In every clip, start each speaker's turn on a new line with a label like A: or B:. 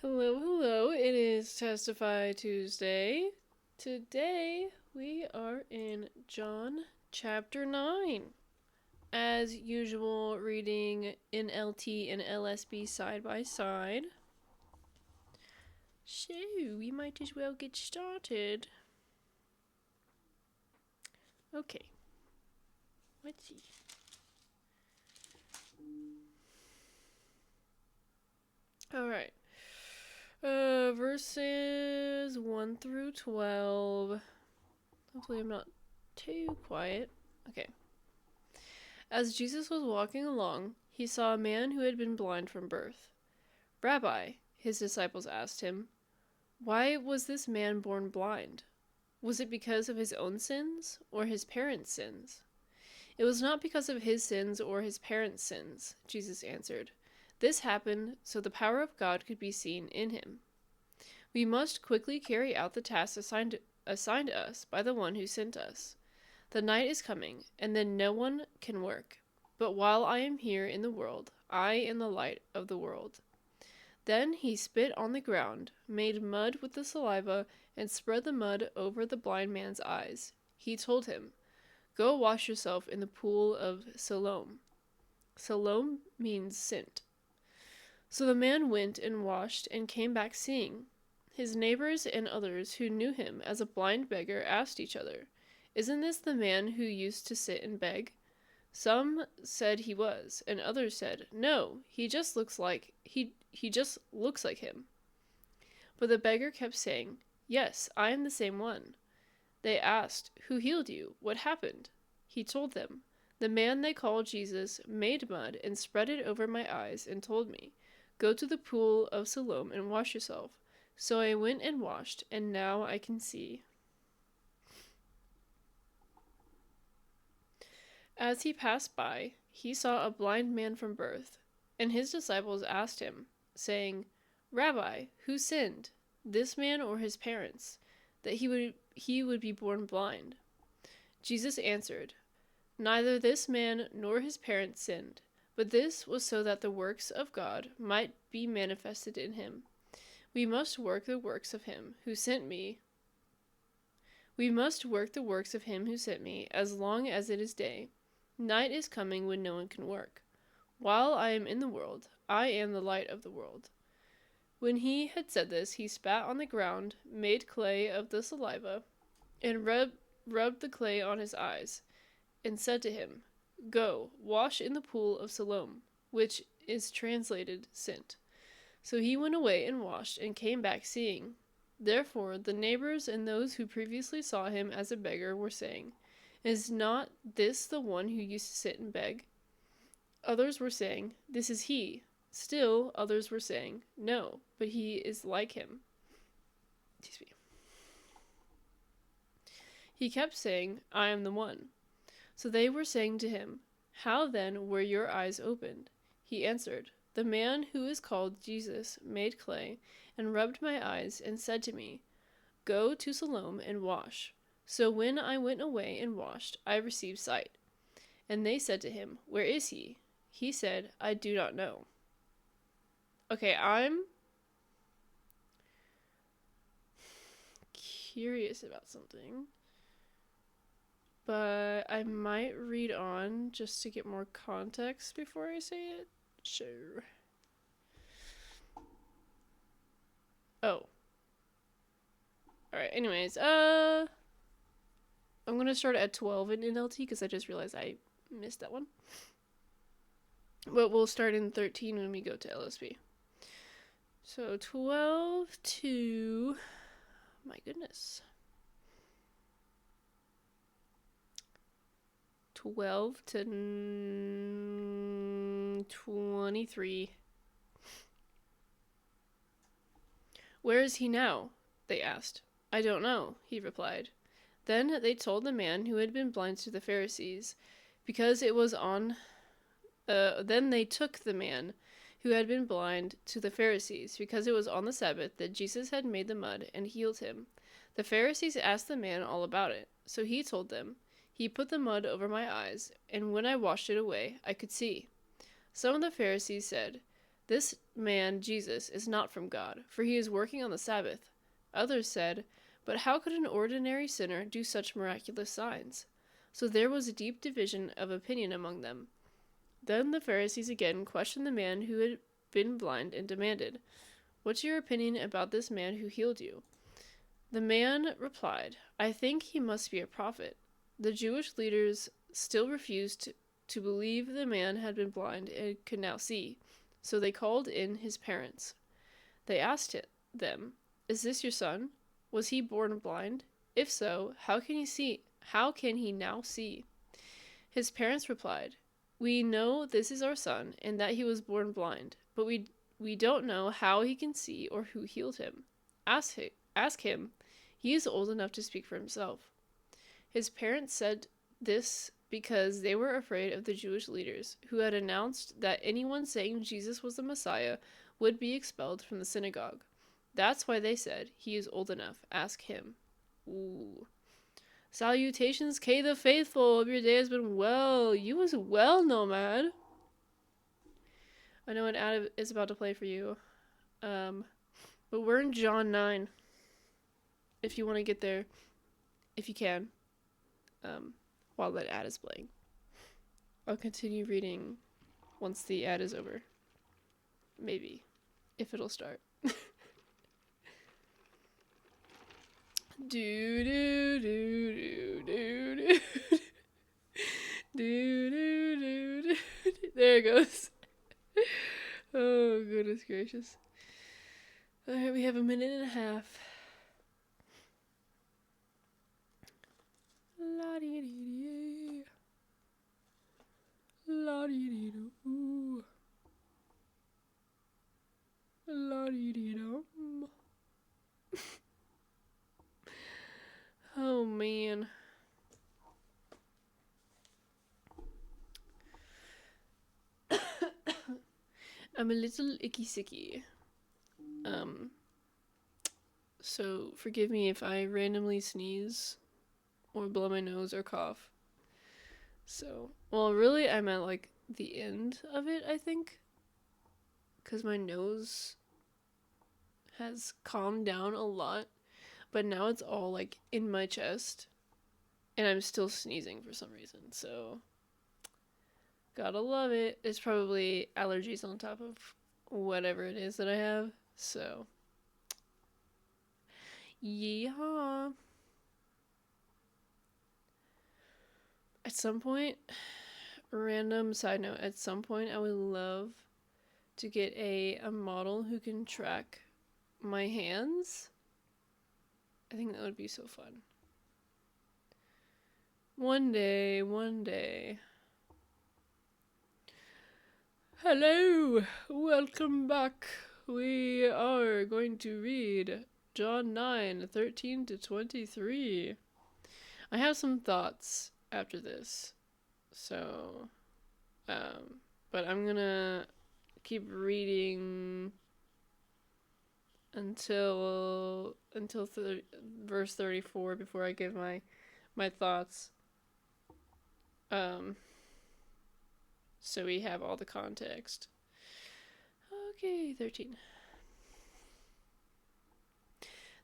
A: Hello, hello. It is Testify Tuesday. Today we are in John chapter 9. As usual, reading NLT and LSB side by side. So, we might as well get started. Okay, let's see. Alright. Verses 1 through 12. Hopefully, I'm not too quiet. Okay. As Jesus was walking along, he saw a man who had been blind from birth. "Rabbi," his disciples asked him, "why was this man born blind? Was it because of his own sins or his parents' sins?" "It was not because of his sins or his parents' sins," Jesus answered. "This happened so the power of God could be seen in him. We must quickly carry out the task assigned us by the one who sent us. The night is coming, and then no one can work. But while I am here in the world, I am the light of the world." Then he spit on the ground, made mud with the saliva, and spread the mud over the blind man's eyes. He told him, "Go wash yourself in the pool of Siloam." Siloam means sent. So the man went and washed and came back seeing. His neighbors and others who knew him as a blind beggar asked each other, "Isn't this the man who used to sit and beg?" Some said he was, and others said, "No, he just looks like him." But the beggar kept saying, "Yes, I am the same one." They asked, "Who healed you? What happened?" He told them, "The man they call Jesus made mud and spread it over my eyes and told me, 'Go to the pool of Siloam and wash yourself.' So I went and washed, and now I can see." As he passed by, he saw a blind man from birth, and his disciples asked him, saying, "Rabbi, who sinned, this man or his parents, that he would be born blind?" Jesus answered, "Neither this man nor his parents sinned, but this was so that the works of God might be manifested in him. We must work the works of him who sent me. We must work the works of him who sent me as long as it is day. Night is coming when no one can work. While I am in the world, I am the light of the world." When he had said this, he spat on the ground, made clay of the saliva, and rubbed the clay on his eyes, and said to him, "Go, wash in the pool of Siloam," which is translated sent. So he went away and washed, and came back seeing. Therefore the neighbors and those who previously saw him as a beggar were saying, "Is not this the one who used to sit and beg?" Others were saying, "This is he." Still others were saying, "No, but he is like him." Excuse me. He kept saying, "I am the one." So they were saying to him, "How then were your eyes opened?" He answered, "The man who is called Jesus made clay and rubbed my eyes and said to me, 'Go to Siloam and wash.' So when I went away and washed, I received sight." And they said to him, "Where is he?" He said, "I do not know." Okay, I'm curious about something, but I might read on just to get more context before I say it. Sure. Oh. Alright, anyways, I'm gonna start at 12 in NLT because I just realized I missed that one. But we'll start in 13 when we go to LSB. So 12 to... my goodness. 12 to 23. "Where is he now?" they asked. "I don't know," he replied. Then they told the man who had been blind to the Pharisees, because it was on. Then they took the man who had been blind to the Pharisees, because it was on the Sabbath that Jesus had made the mud and healed him. The Pharisees asked the man all about it, so he told them, "He put the mud over my eyes, and when I washed it away, I could see." Some of the Pharisees said, "This man, Jesus, is not from God, for he is working on the Sabbath." Others said, "But how could an ordinary sinner do such miraculous signs?" So there was a deep division of opinion among them. Then the Pharisees again questioned the man who had been blind and demanded, "What's your opinion about this man who healed you?" The man replied, "I think he must be a prophet." The Jewish leaders still refused to believe the man had been blind and could now see, so they called in his parents. They asked them, "Is this your son? Was he born blind? If so, how can he see? How can he now see?" His parents replied, "We know this is our son and that he was born blind, but we don't know how he can see or who healed him. Ask him. He is old enough to speak for himself." His parents said this because they were afraid of the Jewish leaders, who had announced that anyone saying Jesus was the Messiah would be expelled from the synagogue. That's why they said, "He is old enough. Ask him." Ooh. Salutations, Kay the Faithful. Hope your day has been well. You as well, Nomad. I know an ad is about to play for you. But we're in John 9. If you want to get there, if you can, while that ad is playing. I'll continue reading once the ad is over. Maybe. If it'll start. Do do do do do do do do do. There it goes. Oh goodness gracious. Alright, we have a minute and a half. La dee dee dee. La dee dee doo. La dee dee dum. Oh man. I'm a little icky sicky. So forgive me if I randomly sneeze or blow my nose or cough. So, well, really, I'm at like the end of it, I think, because my nose has calmed down a lot, but now it's all like in my chest, and I'm still sneezing for some reason. So, gotta love it. It's probably allergies on top of whatever it is that I have. So, yeehaw. At some point, random side note, at some point I would love to get a model who can track my hands. I think that would be so fun. One day, one day. Hello, welcome back. We are going to read John 9:13 to 23. I have some thoughts after this, so, but I'm gonna keep reading until verse 34 before I give my thoughts. So we have all the context. Okay, 13.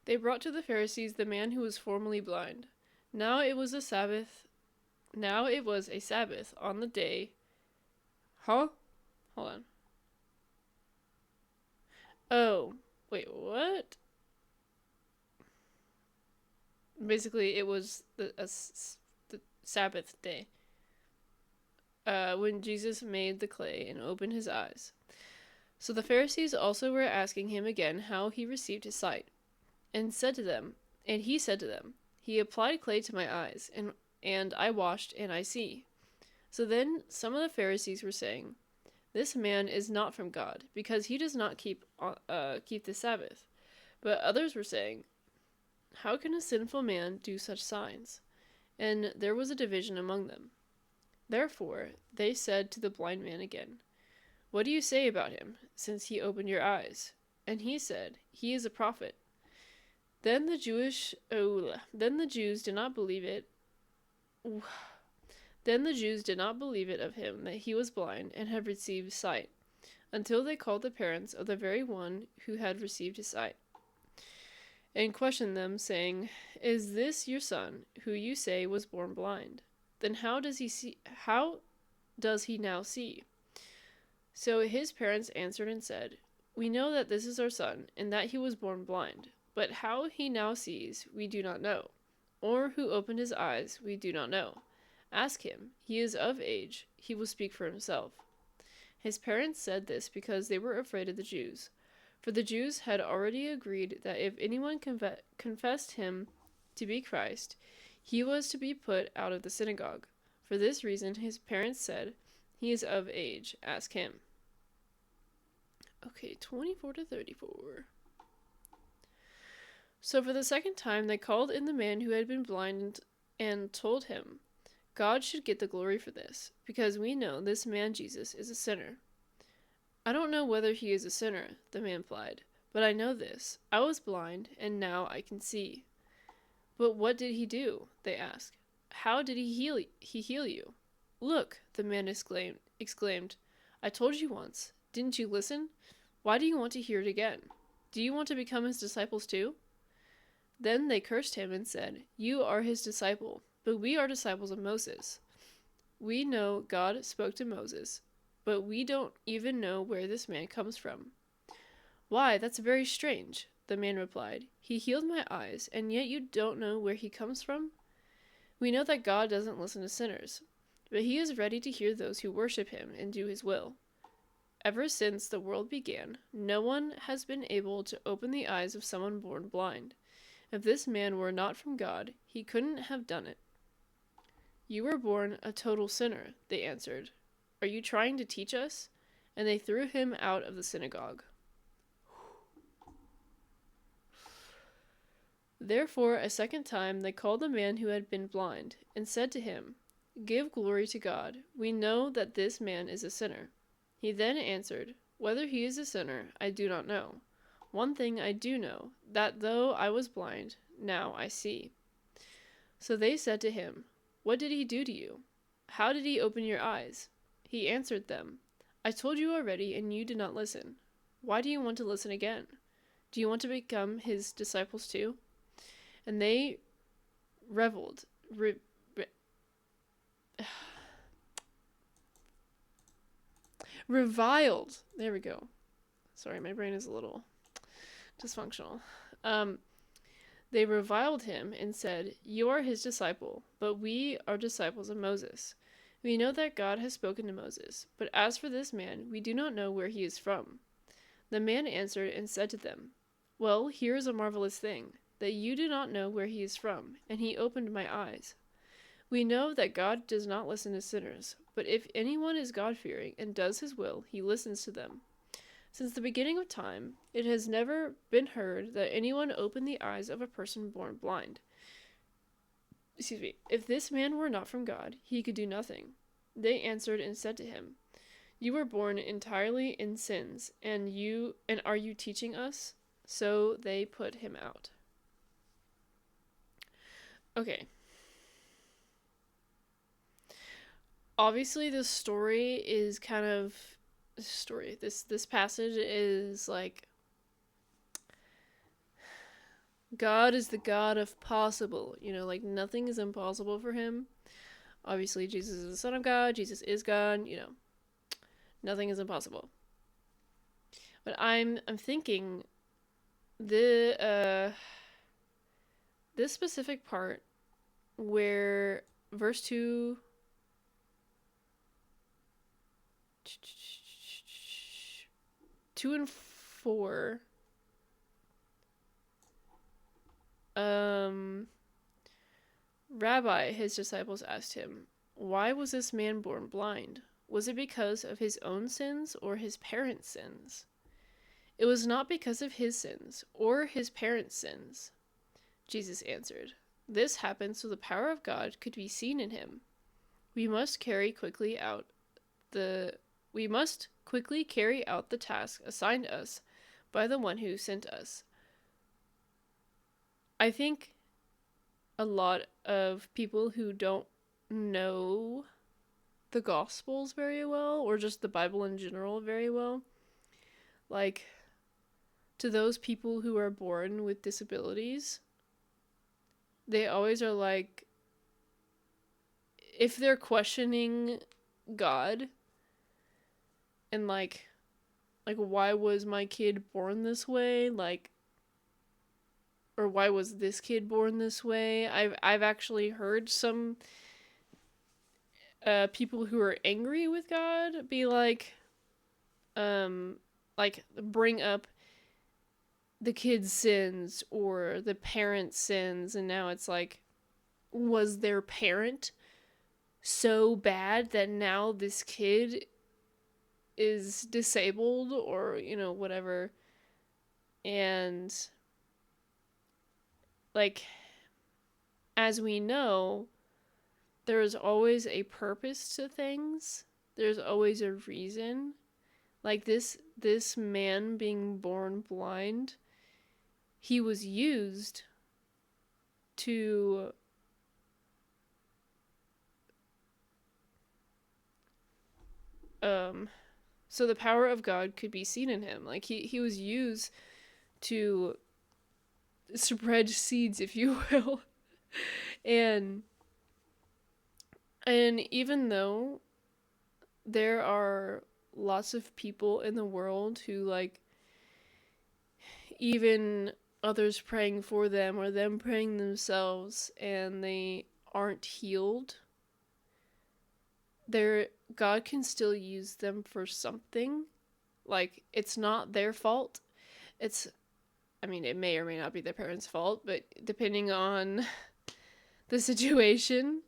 A: They brought to the Pharisees the man who was formerly blind. Now it was a Sabbath on the day. Huh? Hold on. Oh, wait, what? Basically, it was the Sabbath day. When Jesus made the clay and opened his eyes. So the Pharisees also were asking him again how he received his sight, and he said to them, "He applied clay to my eyes, and I washed, and I see." So then some of the Pharisees were saying, "This man is not from God, because he does not keep the Sabbath." But others were saying, "How can a sinful man do such signs?" And there was a division among them. Therefore they said to the blind man again, "What do you say about him, since he opened your eyes?" And he said, "He is a prophet." Then the Jews did not believe it. Then the Jews did not believe it of him that he was blind and had received sight, until they called the parents of the very one who had received his sight, and questioned them, saying, "Is this your son, who you say was born blind? Then how does he see? How does he now see?" So his parents answered and said, "We know that this is our son, and that he was born blind. But how he now sees, we do not know. Or who opened his eyes, we do not know. Ask him. He is of age. He will speak for himself." His parents said this because they were afraid of the Jews. For the Jews had already agreed that if anyone confessed him to be Christ, he was to be put out of the synagogue. For this reason, his parents said, "He is of age. Ask him." Okay, 24 to 34. So for the second time, they called in the man who had been blind and told him, "God should get the glory for this, because we know this man Jesus is a sinner." "I don't know whether he is a sinner," the man replied, "but I know this. I was blind, and now I can see." "But what did he do?" they asked. "How did he heal you?" "Look," the man exclaimed. "I told you once. Didn't you listen? Why do you want to hear it again? Do you want to become his disciples too?" Then they cursed him and said, "You are his disciple, but we are disciples of Moses. We know God spoke to Moses, but we don't even know where this man comes from." "Why, that's very strange," the man replied. "He healed my eyes, and yet you don't know where he comes from? We know that God doesn't listen to sinners, but he is ready to hear those who worship him and do his will. Ever since the world began, no one has been able to open the eyes of someone born blind. If this man were not from God, he couldn't have done it." "You were born a total sinner," they answered. "Are you trying to teach us?" And they threw him out of the synagogue. Therefore, a second time they called the man who had been blind, and said to him, "Give glory to God. We know that this man is a sinner." He then answered, "Whether he is a sinner, I do not know. One thing I do know, that though I was blind, now I see." So they said to him, "What did he do to you? How did he open your eyes?" He answered them, "I told you already, and you did not listen. Why do you want to listen again? Do you want to become his disciples too?" And they reviled. Reviled. There we go. Sorry, my brain is a little dysfunctional. They reviled him and said, "You are his disciple, but we are disciples of Moses. We know that God has spoken to Moses, but as for this man, we do not know where he is from." The man answered and said to them, "Well, here is a marvelous thing, that you do not know where he is from, and he opened my eyes. We know that God does not listen to sinners, but if anyone is God-fearing and does his will, he listens to them. Since the beginning of time, it has never been heard that anyone opened the eyes of a person born blind. If this man were not from God, he could do nothing." They answered and said to him, "You were born entirely in sins, and are you teaching us?" So they put him out. Okay. Obviously, this story is kind of This passage is like, God is the God of possible. Like nothing is impossible for him. Obviously, Jesus is the Son of God. Jesus is God. Nothing is impossible. But I'm thinking this specific part where verse 2 and 4, Rabbi, his disciples asked him, "Why was this man born blind? Was it because of his own sins or his parents' sins?" "It was not because of his sins or his parents' sins," Jesus answered. "This happened so the power of God could be seen in him. We must quickly carry out the task assigned us by the one who sent us." I think a lot of people who don't know the Gospels very well, or just the Bible in general very well, like, to those people who are born with disabilities, they always are like, if they're questioning God and like why was my kid born this way, like, or why was this kid born this way? I've actually heard some people who are angry with God be like bring up the kid's sins or the parent's sins, and now it's like, was their parent so bad that now this kid is disabled, or whatever. And like, as we know, there is always a purpose to things. There's always a reason. Like, this man being born blind, he was used to so the power of God could be seen in him. Like, he was used to spread seeds, if you will. and and even though there are lots of people in the world who, like, even others praying for them or them praying themselves, and they aren't healed, God can still use them for something. Like, it's not their fault. It's, I mean, it may or may not be their parents' fault, but depending on the situation,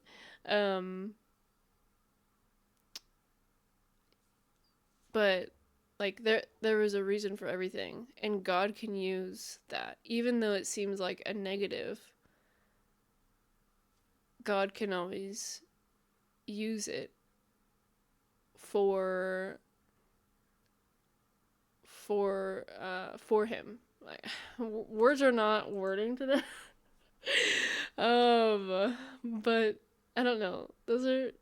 A: but like, there is a reason for everything, and God can use that. Even though it seems like a negative, God can always use it for him. Like, words are not wording today. But I don't know. Those are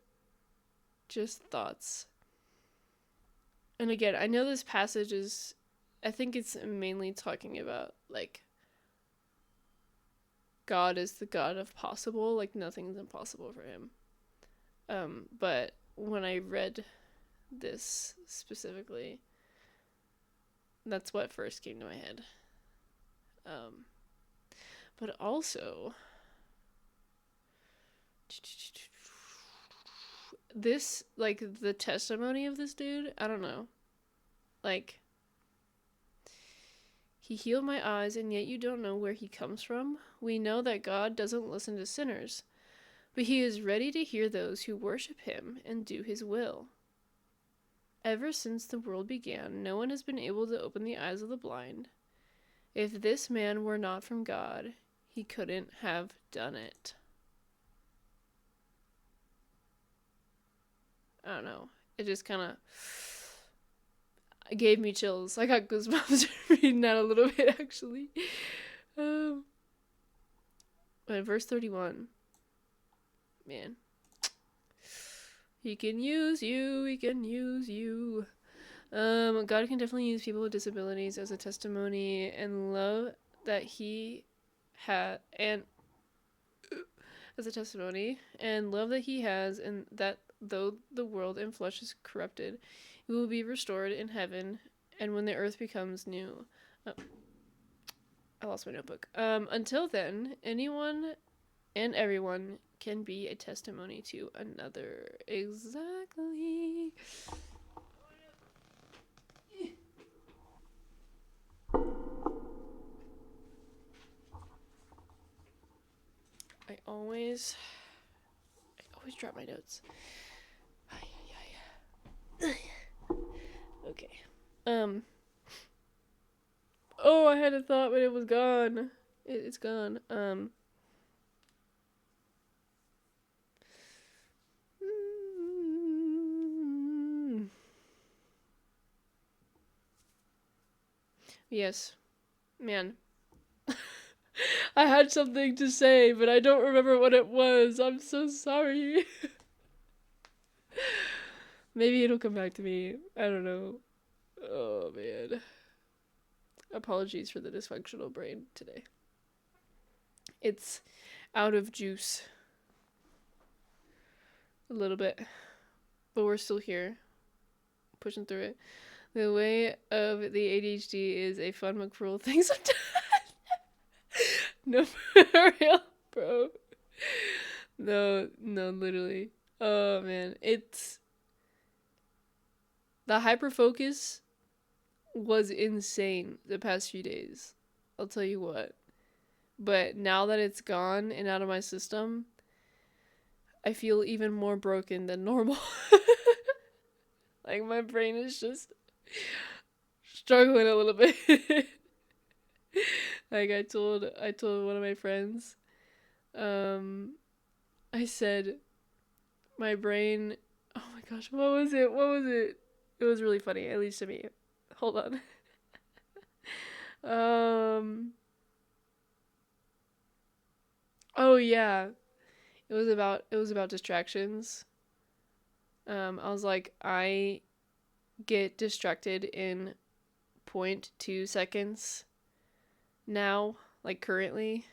A: just thoughts. And again, I know this passage is, I think it's mainly talking about, like, God is the God of possible, like nothing's impossible for him. But when I read this specifically, that's what first came to my head. But also, this, like, the testimony of this dude, I don't know. Like, he healed my eyes, and yet you don't know where he comes from. We know that God doesn't listen to sinners, but he is ready to hear those who worship him and do his will. Ever since the world began, no one has been able to open the eyes of the blind. If this man were not from God, he couldn't have done it. I don't know. It just kind of gave me chills. I got goosebumps reading that a little bit, actually. But verse 31. Man. He can use you. He can use you. God can definitely use people with disabilities as a testimony and love that he had, and as a testimony and love that he has, and that though the world and flesh is corrupted, it will be restored in heaven, and when the earth becomes new. I lost my notebook. Until then, anyone and everyone can be a testimony to another. Exactly. I always drop my notes. Okay. Oh, I had a thought, but it was gone. It's gone. Yes. Man. I had something to say, but I don't remember what it was. I'm so sorry. Maybe it'll come back to me. I don't know. Oh, man. Apologies for the dysfunctional brain today. It's out of juice. A little bit. But we're still here. Pushing through it. The way of the ADHD is a fun McCruel thing sometimes. No, for real, bro. No, literally. Oh, man. It's... The hyperfocus was insane the past few days. I'll tell you what. But now that it's gone and out of my system, I feel even more broken than normal. Like, my brain is just struggling a little bit. Like, I told one of my friends, I said, my brain, oh my gosh, what was it? It was really funny, at least to me. Hold on. Oh yeah. It was about distractions. I was like, I get distracted in 0.2 seconds now, like currently.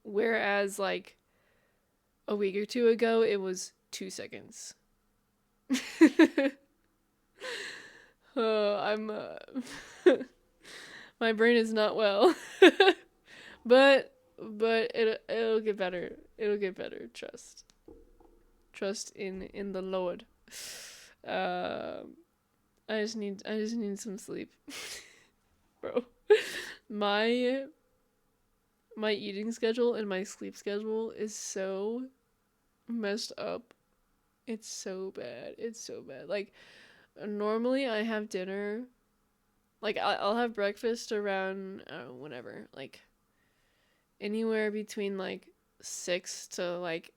A: Whereas like a week or two ago, it was 2 seconds. Oh, I'm my brain is not well. but it'll get better. It'll get better. Trust in the Lord. I just need some sleep. Bro. My eating schedule and my sleep schedule is so messed up. It's so bad. Like, normally I have dinner, like I'll have breakfast around whenever, like anywhere between like 6 to like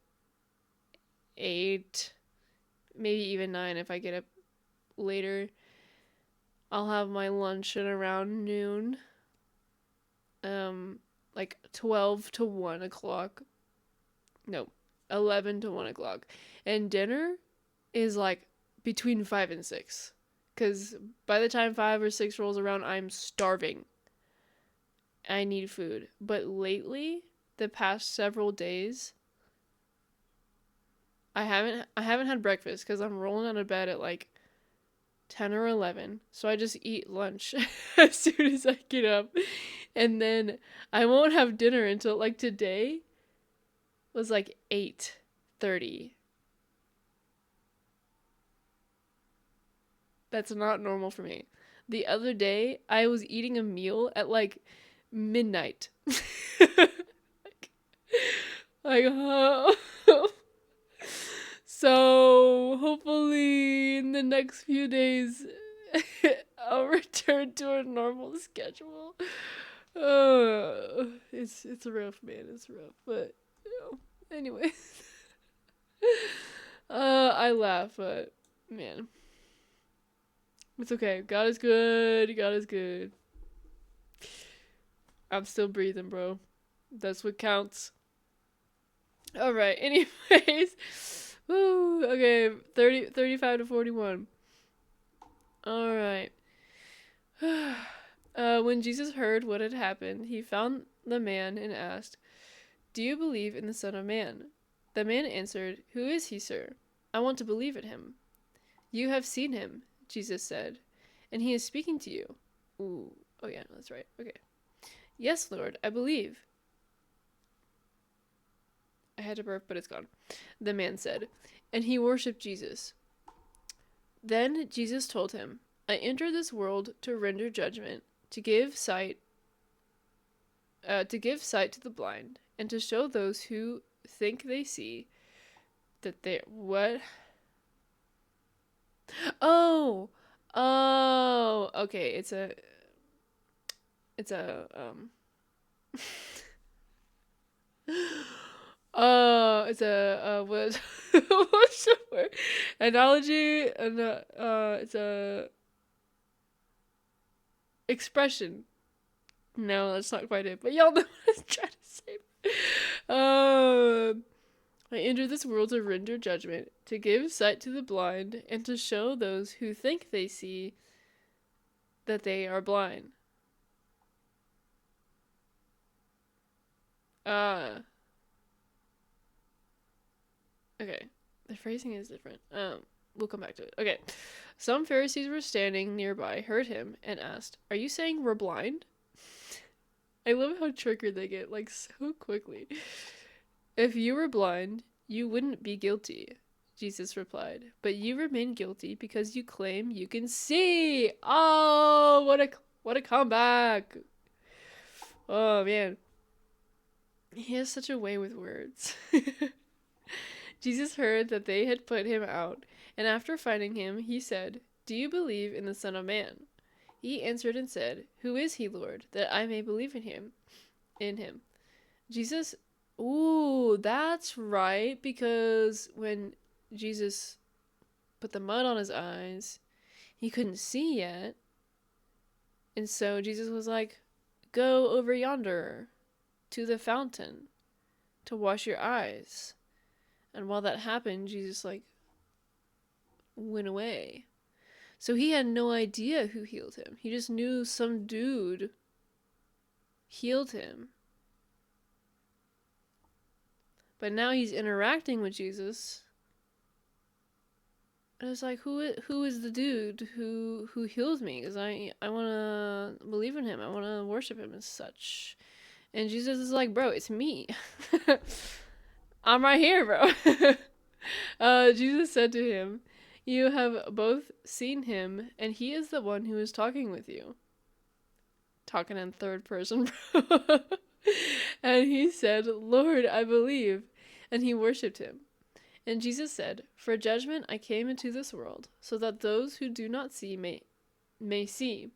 A: 8, maybe even 9 if I get up later. I'll have my lunch at around noon, like 12 to 1 o'clock. No, 11 to 1 o'clock. And dinner is like between 5 and 6. Because by the time 5 or 6 rolls around, I'm starving. I need food. But lately, the past several days, I haven't had breakfast because I'm rolling out of bed at like 10 or 11. So I just eat lunch as soon as I get up. And then I won't have dinner until like today was like 8:30. That's not normal for me. The other day, I was eating a meal at like midnight. like oh. So hopefully in the next few days I'll return to a normal schedule. It's rough, man. It's rough, but anyway. I laugh, but man, it's okay. God is good. God is good. I'm still breathing, bro. That's what counts. All right. Anyways. Woo, okay, 35 to 41. All right. When Jesus heard what had happened, he found the man and asked, "Do you believe in the Son of Man?" The man answered, "Who is he, sir? I want to believe in him." "You have seen him," Jesus said, "and he is speaking to you." Ooh, oh yeah, that's right. Okay. "Yes, Lord, I believe." I had to burp, but it's gone. The man said, and he worshipped Jesus. Then Jesus told him, "I entered this world to render judgment, to give sight to the blind, and to show those who think they see that they what? Oh, okay. It's a it's a what? What's the word? Analogy, and it's a expression. No, that's not quite it. But y'all know what I was trying to say. I entered this world to render judgment, to give sight to the blind, and to show those who think they see that they are blind. Uh, okay. The phrasing is different. We'll come back to it. Okay. Some Pharisees were standing nearby, heard him, and asked, "Are you saying we're blind?" I love how triggered they get, like, so quickly. "If you were blind, you wouldn't be guilty," Jesus replied. "But you remain guilty because you claim you can see." Oh, what a comeback. Oh, man. He has such a way with words. Jesus heard that they had put him out, and after finding him, he said, "Do you believe in the Son of Man?" He answered and said, "Who is he, Lord, that I may believe in him?" Jesus, ooh, that's right, because when Jesus put the mud on his eyes, he couldn't see yet. And so Jesus was like, "Go over yonder to the fountain to wash your eyes." And while that happened, Jesus like went away. So he had no idea who healed him. He just knew some dude healed him. But now he's interacting with Jesus. And it's like, who is the dude who healed me? Because I want to believe in him. I want to worship him and such. And Jesus is like, "Bro, it's me. I'm right here, bro." Jesus said to him, "You have both seen him, and he is the one who is talking with you." Talking in third person, bro. And he said, "Lord, I believe." And he worshipped him. And Jesus said, "For judgment I came into this world, so that those who do not see may see,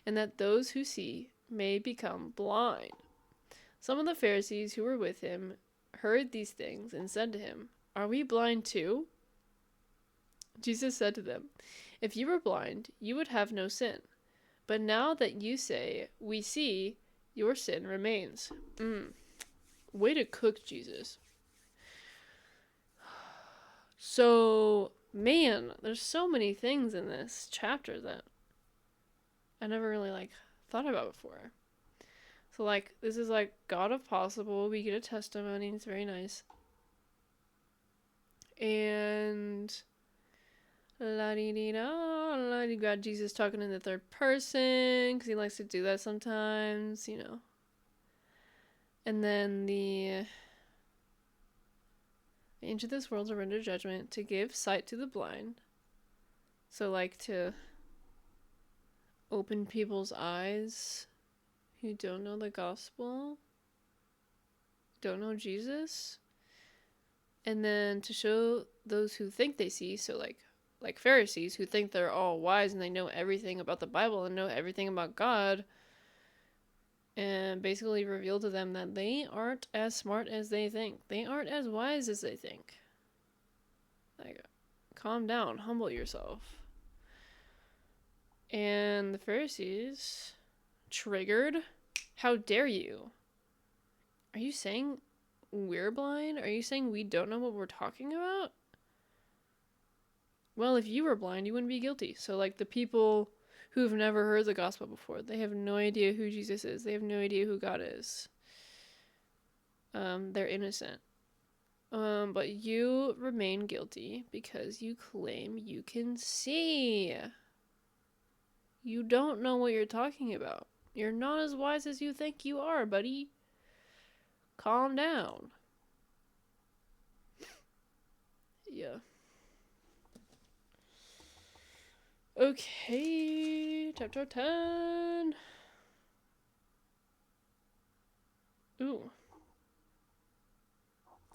A: and that those who see may become blind." Some of the Pharisees who were with him heard these things and said to him, "Are we blind too?" Jesus said to them, "If you were blind, you would have no sin. But now that you say, 'We see,' your sin remains." Way to cook, Jesus. So, man, there's so many things in this chapter that I never really thought about before. So this is God of possible. We get a testimony. It's very nice. And la-dee-dee-da, you got Jesus talking in the third person because he likes to do that sometimes, And then the into this world to render judgment, to give sight to the blind. So to open people's eyes who don't know the gospel, don't know Jesus. And then to show those who think they see, so like Pharisees who think they're all wise and they know everything about the Bible and know everything about God, and basically reveal to them that they aren't as smart as they think. They aren't as wise as they think. Calm down, humble yourself. And the Pharisees, triggered, "How dare you? Are you saying we're blind? Are you saying we don't know what we're talking about? Well, if you were blind, you wouldn't be guilty." So the people who've never heard the gospel before, they have no idea who Jesus is. They have no idea who God is. They're innocent. But you remain guilty because you claim you can see. You don't know what you're talking about. You're not as wise as you think you are, buddy. Calm down. Yeah. Okay, chapter 10. Ooh.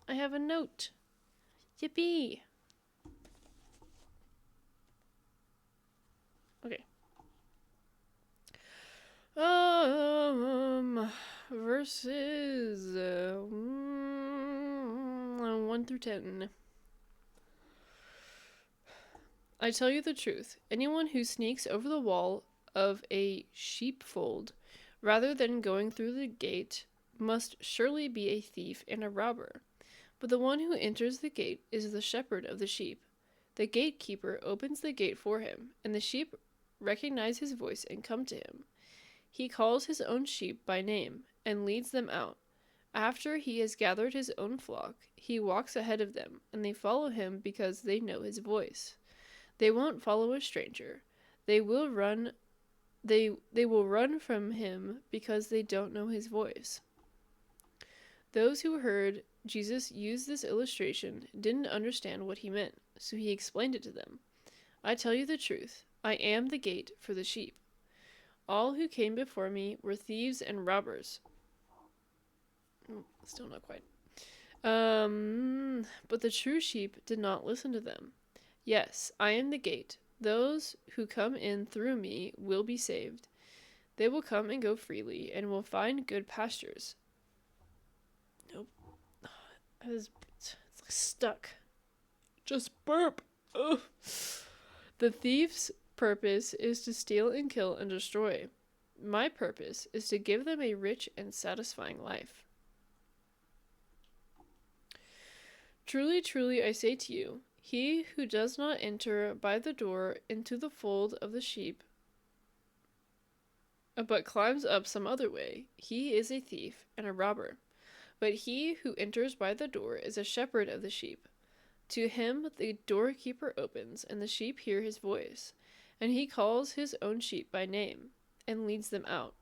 A: I have a note. Yippee. Okay. Verses 1 through 10. "I tell you the truth, anyone who sneaks over the wall of a sheepfold rather than going through the gate must surely be a thief and a robber. But the one who enters the gate is the shepherd of the sheep. The gatekeeper opens the gate for him, and the sheep recognize his voice and come to him. He calls his own sheep by name and leads them out. After he has gathered his own flock, he walks ahead of them, and they follow him because they know his voice. They won't follow a stranger. They will run they will run from him because they don't know his voice. Those who heard Jesus use this illustration didn't understand what he meant, so he explained it to them. I tell you the truth, I am the gate for the sheep. All who came before me were thieves and robbers. Still not quite. But the true sheep did not listen to them. Yes, I am the gate. Those who come in through me will be saved. They will come and go freely and will find good pastures. Nope. It's like stuck. Just burp. Ugh. The thief's purpose is to steal and kill and destroy. My purpose is to give them a rich and satisfying life. Truly, truly, I say to you, he who does not enter by the door into the fold of the sheep, but climbs up some other way, he is a thief and a robber. But he who enters by the door is a shepherd of the sheep. To him the doorkeeper opens, and the sheep hear his voice, and he calls his own sheep by name, and leads them out.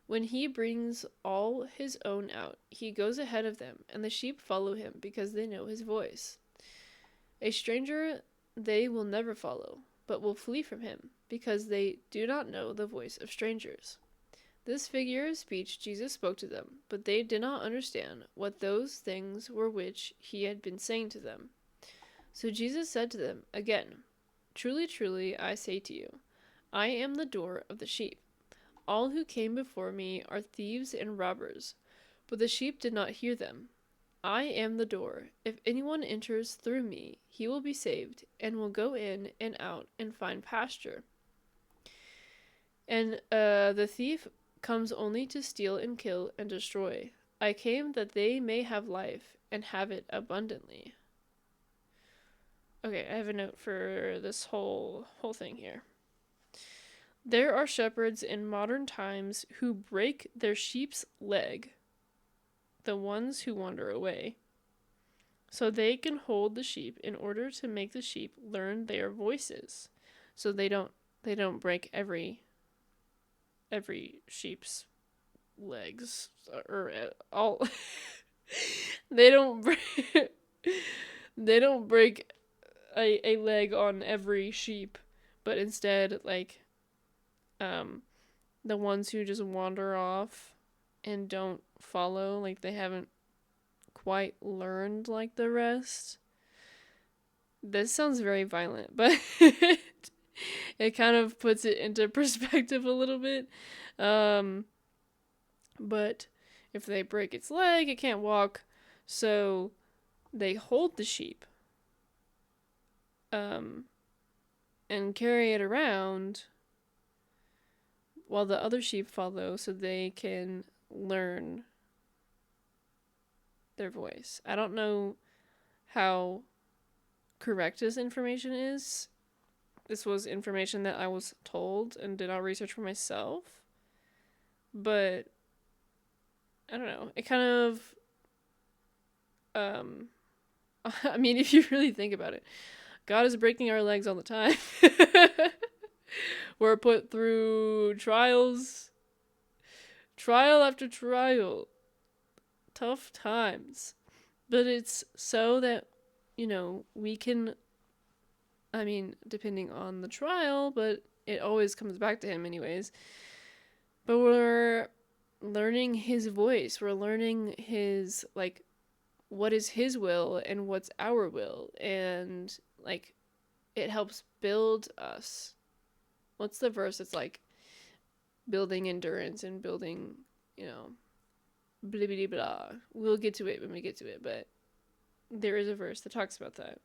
A: When he brings all his own out, he goes ahead of them, and the sheep follow him because they know his voice. A stranger they will never follow, but will flee from him, because they do not know the voice of strangers. This figure of speech Jesus spoke to them, but they did not understand what those things were which he had been saying to them. So Jesus said to them again, Truly, truly, I say to you, I am the door of the sheep. All who came before me are thieves and robbers, but the sheep did not hear them. I am the door. If anyone enters through me, he will be saved, and will go in and out and find pasture. And the thief comes only to steal and kill and destroy. I came that they may have life, and have it abundantly. Okay, I have a note for this whole thing here. There are shepherds in modern times who break their sheep's leg, the ones who wander away, so they can hold the sheep in order to make the sheep learn their voices. So they don't break every sheep's legs, or all. they don't break a leg on every sheep, but instead, like, the ones who just wander off and don't follow, like they haven't quite learned like the rest. This sounds very violent, but it kind of puts it into perspective a little bit. But if they break its leg, it can't walk, so they hold the sheep and carry it around while the other sheep follow, so they can learn their voice. I don't know how correct this information is. This was information that I was told and did not research for myself. But I don't know. It kind of I mean, if you really think about it, God is breaking our legs all the time. We're put through trial after trial, tough times, but it's so that, we can, I mean, depending on the trial, but it always comes back to him anyways, but we're learning his voice, we're learning his, like, what is his will and what's our will, and, like, it helps build us. What's the verse? It's like building endurance and building, blah, blah, blah. We'll get to it when we get to it, but there is a verse that talks about that.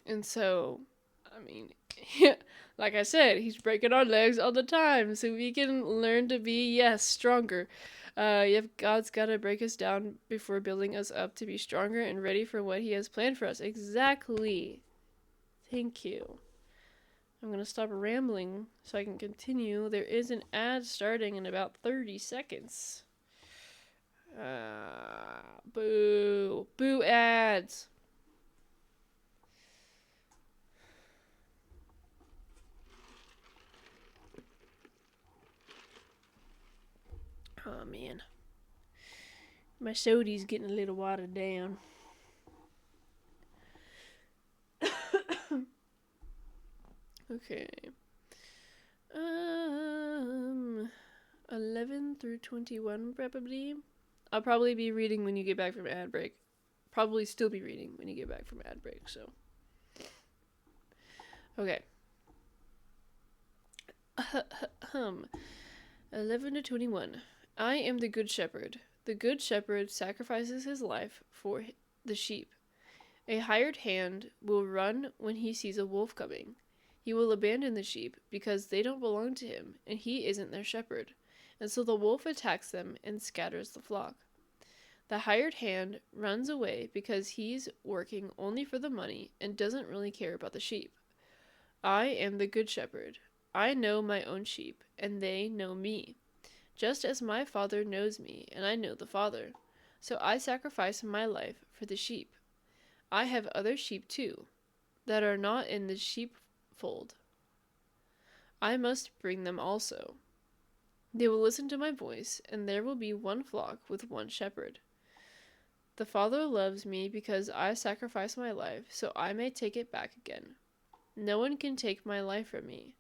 A: And so, I mean, like I said, he's breaking our legs all the time so we can learn to be, stronger. God's got to break us down before building us up to be stronger and ready for what he has planned for us. Exactly. Thank you. I'm going to stop rambling so I can continue. There is an ad starting in about 30 seconds. Boo. Boo ads. Oh, man. My soda's getting a little watered down. Okay. 11 through 21 probably. I'll probably be reading when you get back from ad break. Probably still be reading when you get back from ad break, so. Okay. 11 to 21. I am the good shepherd. The good shepherd sacrifices his life for the sheep. A hired hand will run when he sees a wolf coming. He will abandon the sheep because they don't belong to him, and he isn't their shepherd. And so the wolf attacks them and scatters the flock. The hired hand runs away because he's working only for the money and doesn't really care about the sheep. I am the good shepherd. I know my own sheep, and they know me, just as my Father knows me, and I know the Father. So I sacrifice my life for the sheep. I have other sheep too, that are not in the sheepfold. I must bring them also. They will listen to my voice, and there will be one flock with one shepherd. The Father loves me because I sacrifice my life, so I may take it back again. No one can take my life from me.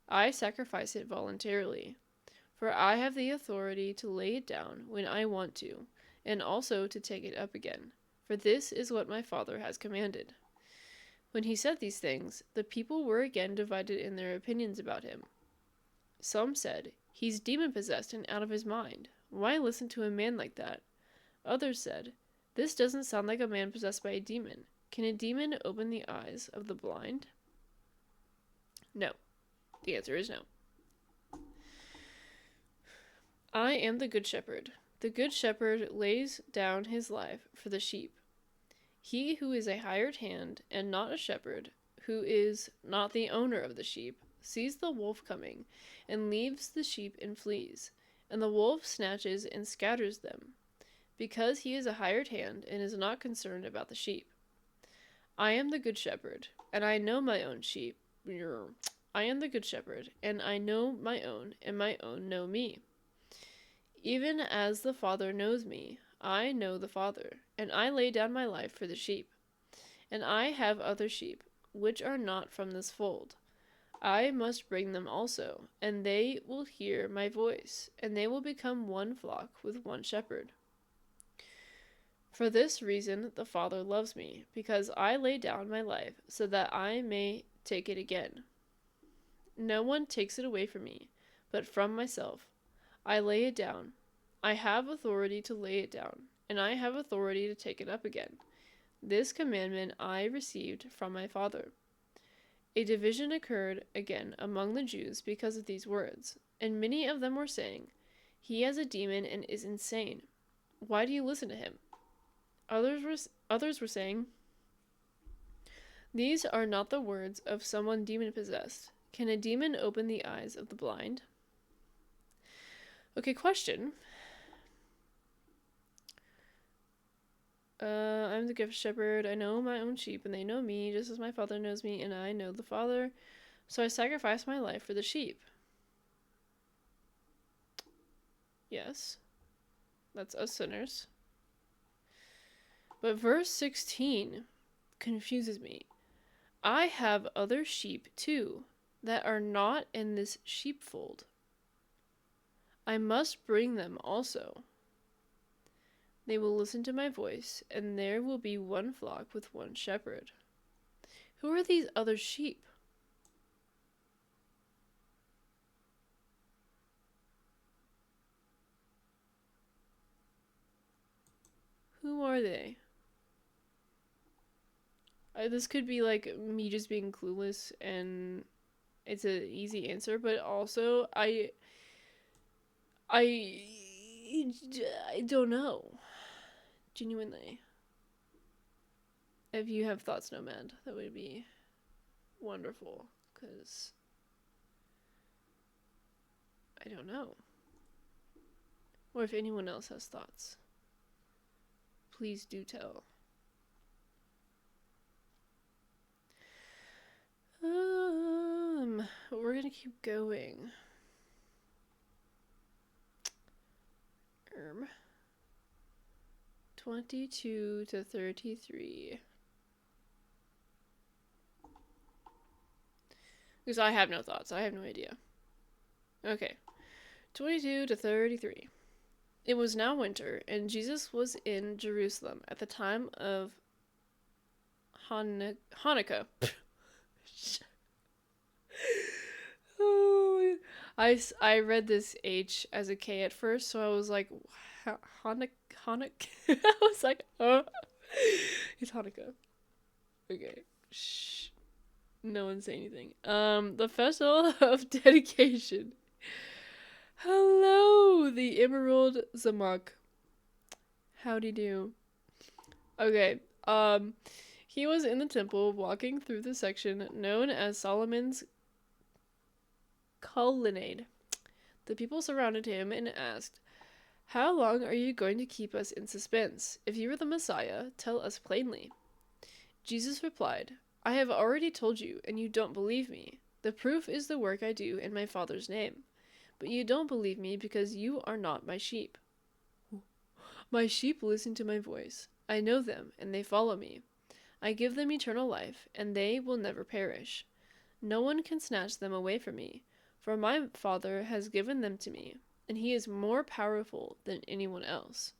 A: I sacrifice it voluntarily, for I have the authority to lay it down when I want to, and also to take it up again, for this is what my Father has commanded. When he said these things, the people were again divided in their opinions about him. Some said, "He's demon-possessed and out of his mind. Why listen to a man like that?" Others said, "This doesn't sound like a man possessed by a demon. Can a demon open the eyes of the blind?" No. The answer is no. I am the good shepherd. The good shepherd lays down his life for the sheep. He who is a hired hand and not a shepherd, who is not the owner of the sheep, sees the wolf coming and leaves the sheep and flees, and the wolf snatches and scatters them, because he is a hired hand and is not concerned about the sheep. I am the good shepherd, and I know my own sheep. I am the good shepherd, and I know my own know me. Even as the Father knows me, I know the Father, and I lay down my life for the sheep. And I have other sheep, which are not from this fold. I must bring them also, and they will hear my voice, and they will become one flock with one shepherd. For this reason the Father loves me, because I lay down my life, so that I may take it again. No one takes it away from me, but from myself. I lay it down. I have authority to lay it down, and I have authority to take it up again. This commandment I received from my Father. A division occurred again among the Jews because of these words, and many of them were saying, "He has a demon and is insane. Why do you listen to him?" Others were saying, "These are not the words of someone demon-possessed. Can a demon open the eyes of the blind?" Okay, question. I'm the good shepherd. I know my own sheep, and they know me, just as my Father knows me, and I know the Father. So I sacrifice my life for the sheep. Yes, that's us sinners. But verse 16 confuses me. I have other sheep too, that are not in this sheepfold. I must bring them also. They will listen to my voice, and there will be one flock with one shepherd. Who are these other sheep? Who are they? This could be like me just being clueless, and it's an easy answer, but also I don't know. Genuinely. If you have thoughts, Nomad, that would be wonderful. because I don't know. Or if anyone else has thoughts, please do tell. We're gonna keep going. 22 to 33. Because I have no thoughts. I have no idea. Okay. 22 to 33. It was now winter, and Jesus was in Jerusalem at the time of Hanukkah. Oh, I read this H as a K at first, so I was like, Hanukkah? I was like, oh. It's Hanukkah. Okay. Shh. No one say anything. The festival of dedication. Hello, the Emerald Zamok. Howdy do. Okay. He was in the temple walking through the section known as Solomon's Colonnade. The people surrounded him and asked, "How long are you going to keep us in suspense? If you are the Messiah, tell us plainly." Jesus replied, "I have already told you, and you don't believe me. The proof is the work I do in my Father's name. But you don't believe me because you are not my sheep. My sheep listen to my voice. I know them, and they follow me. I give them eternal life, and they will never perish. No one can snatch them away from me, for my Father has given them to me, and he is more powerful than anyone else.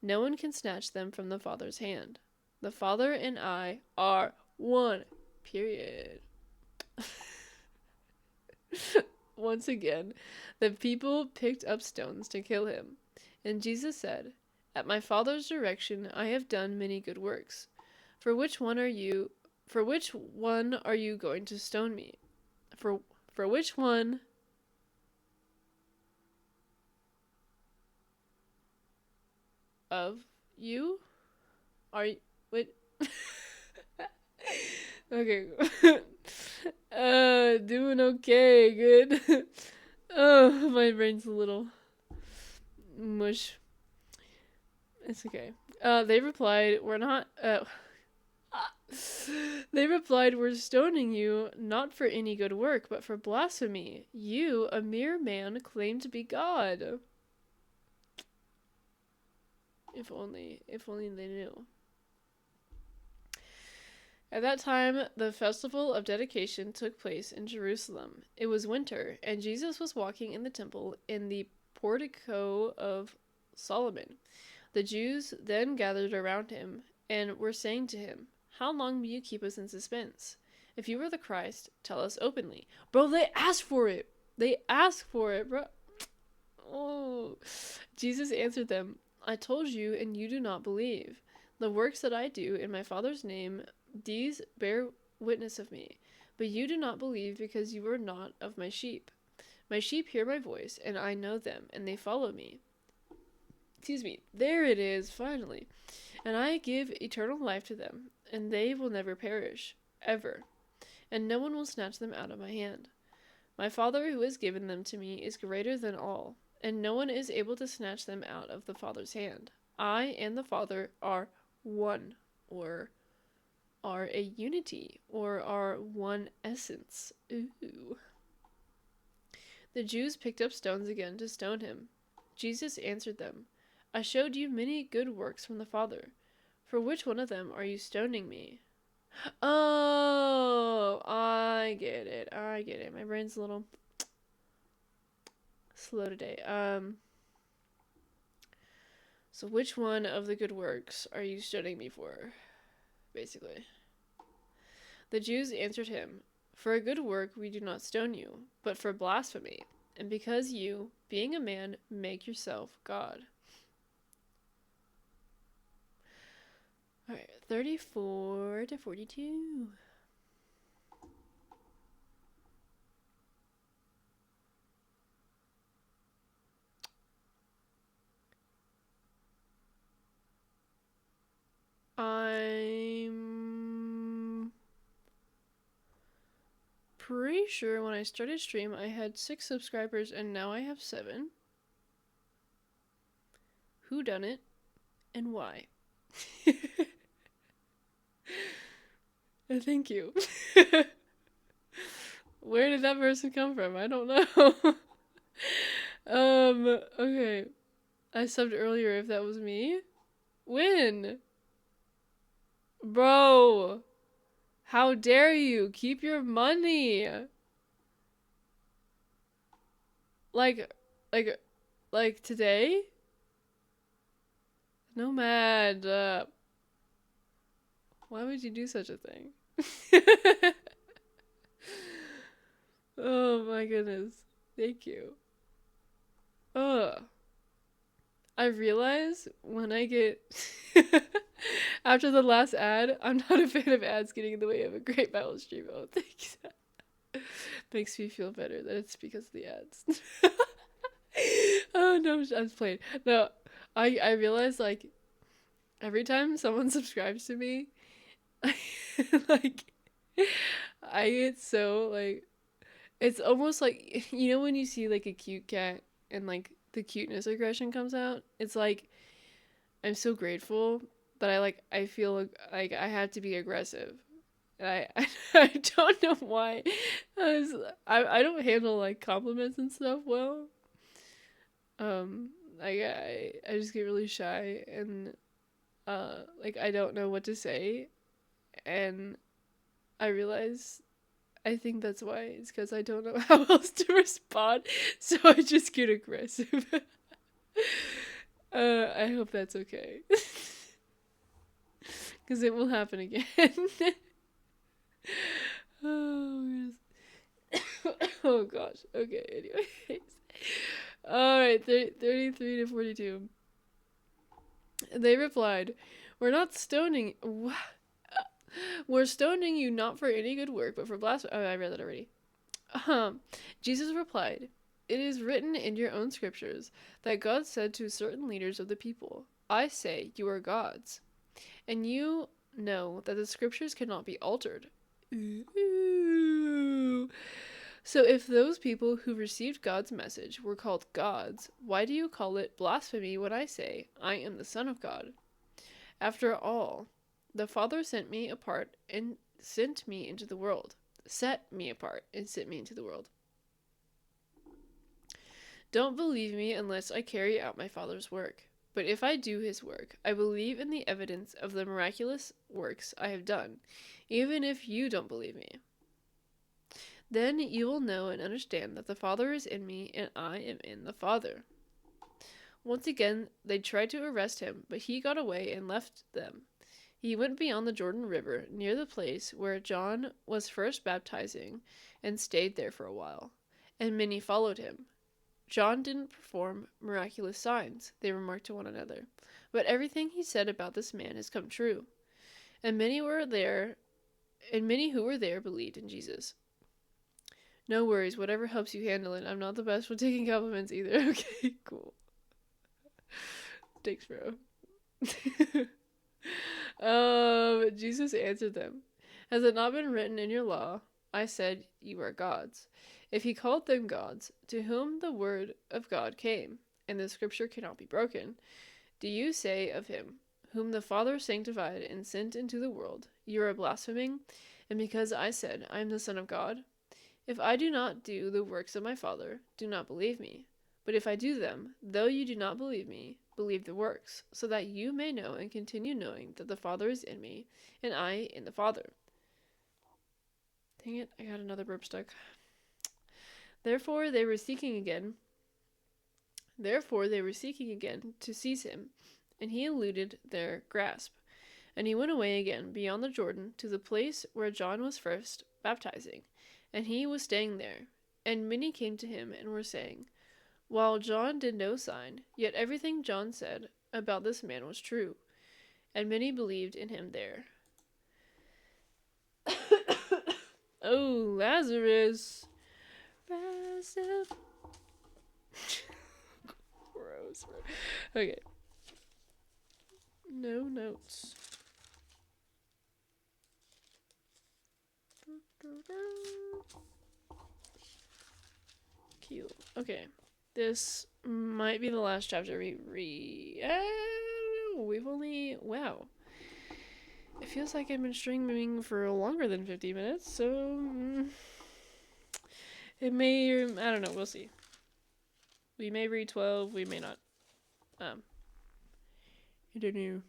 A: No one can snatch them from the Father's hand. The Father and I are one. Period." Once again, the people picked up stones to kill him. And Jesus said, "At my Father's direction I have done many good works. For which one are you going to stone me? For which one of you are you? Wait. Okay. Doing okay, good. Oh, my brain's a little mush. It's okay. They replied, "We're not, They replied, "We're stoning you, not for any good work, but for blasphemy. You, a mere man, claim to be God." If only they knew. At that time, the festival of dedication took place in Jerusalem. It was winter, and Jesus was walking in the temple in the portico of Solomon. The Jews then gathered around him and were saying to him, "How long will you keep us in suspense? If you are the Christ, tell us openly." Bro, they asked for it. Bro. Oh. Jesus answered them, "I told you, and you do not believe. The works that I do in my Father's name, these bear witness of me. But you do not believe because you are not of my sheep. My sheep hear my voice, and I know them, and they follow me." Excuse me. There it is, finally. "And I give eternal life to them, and they will never perish, ever. And no one will snatch them out of my hand. My Father who has given them to me is greater than all, and no one is able to snatch them out of the Father's hand. I and the Father are one," or are a unity, or are one essence. Ooh. The Jews picked up stones again to stone him. Jesus answered them, "I showed you many good works from the Father. For which one of them are you stoning me?" Oh, I get it. My brain's a little slow today. So which one of the good works are you stoning me for? Basically. The Jews answered him, "For a good work we do not stone you, but for blasphemy, and because you, being a man, make yourself God." Alright, 34 to 42. I'm pretty sure when I started stream, I had 6 subscribers, and now I have 7. Who done it, and why? Thank you. Where did that person come from? I don't know. Okay. I subbed earlier if that was me. When? Bro. How dare you? Keep your money. Like, like today? Nomad. Why would you do such a thing? Oh my goodness. Thank you. Ugh. I realize when I get after the last ad, I'm not a fan of ads getting in the way of a great battle stream. Oh, thanks. Makes me feel better that it's because of the ads. Oh no, I'm playing. No, I realize like every time someone subscribes to me, like I get so like it's almost like you know when you see like a cute cat and like the cuteness aggression comes out. It's like I'm so grateful that I feel like I have to be aggressive. And I don't know why. I don't handle like compliments and stuff well. I just get really shy and like I don't know what to say, and I realize I think that's why. It's because I don't know how else to respond, so I just get aggressive. I hope that's okay. Because it will happen again. Oh, oh gosh. Okay, anyways. Alright, 33 to 42. They replied, We're not stoning... We're stoning you not for any good work, but for blasphemy. Oh, I read that already. Jesus replied, It is written in your own scriptures that God said to certain leaders of the people, I say you are gods. And you know that the scriptures cannot be altered. Ooh. So if those people who received God's message were called gods, why do you call it blasphemy when I say, I am the Son of God? After all, the Father sent me apart and sent me into the world. Set me apart and sent me into the world. Don't believe me unless I carry out my Father's work. But if I do his work, I believe in the evidence of the miraculous works I have done, even if you don't believe me. Then you will know and understand that the Father is in me and I am in the Father. Once again, they tried to arrest him, but he got away and left them. He went beyond the Jordan River, near the place where John was first baptizing, and stayed there for a while. And many followed him. John didn't perform miraculous signs, they remarked to one another, but everything he said about this man has come true. And many who were there believed in Jesus. No worries, whatever helps you handle it. I'm not the best for taking compliments either. Okay, cool. Thanks, bro. Jesus answered them, Has it not been written in your law, I said you are gods? If he called them gods, to whom the word of God came, and the scripture cannot be broken, do you say of him, whom the Father sanctified and sent into the world, you are blaspheming, and because I said, I am the Son of God? If I do not do the works of my Father, do not believe me. But if I do them, though you do not believe me, believe the works, so that you may know and continue knowing that the Father is in me, and I in the Father. Dang it, I got another burp stuck. Therefore they were seeking again to seize him, and he eluded their grasp. And he went away again beyond the Jordan to the place where John was first baptizing, and he was staying there. And many came to him and were saying, While John did no sign, yet everything John said about this man was true, and many believed in him there. Oh, Lazarus. Rise up. Gross. Okay. No notes. This might be the last chapter we read. We've only. Wow. It feels like I've been streaming for longer than 50 minutes, so. It may. I don't know, we'll see. We may read 12, we may not. I don't know.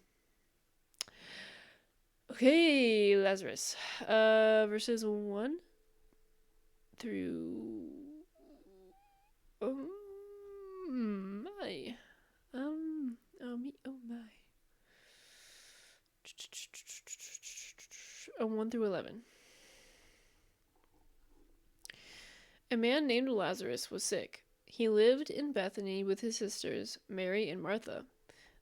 A: Okay, Lazarus. Verses 1 through. Oh my. Oh my. 1 through 11. A man named Lazarus was sick. He lived in Bethany with his sisters, Mary and Martha.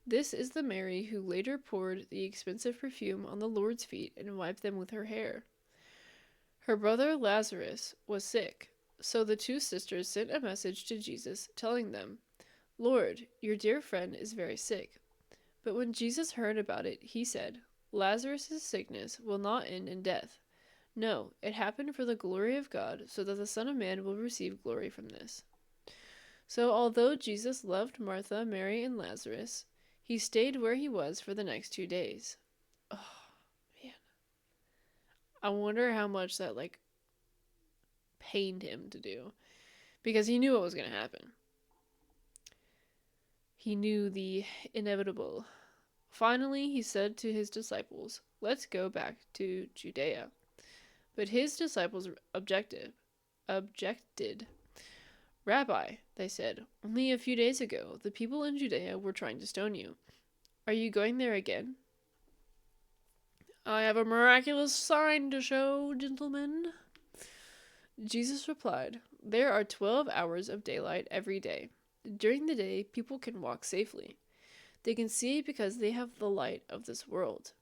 A: This is the Mary who later poured the expensive perfume on the Lord's feet and wiped them with her hair. Her brother Lazarus was sick, so the two sisters sent a message to Jesus telling them, "Lord, your dear friend is very sick." But when Jesus heard about it, he said, "Lazarus' sickness will not end in death. No, it happened for the glory of God, so that the Son of Man will receive glory from this." So although Jesus loved Martha, Mary, and Lazarus, he stayed where he was for the next 2 days. Oh, man. I wonder how much that, pained him to do. Because he knew what was going to happen. He knew the inevitable. Finally, he said to his disciples, "Let's go back to Judea." But his disciples objected. "Rabbi," they said, "only a few days ago, the people in Judea were trying to stone you. Are you going there again?" "I have a miraculous sign to show, gentlemen." Jesus replied, "There are 12 hours of daylight every day. During the day, people can walk safely. They can see because they have the light of this world.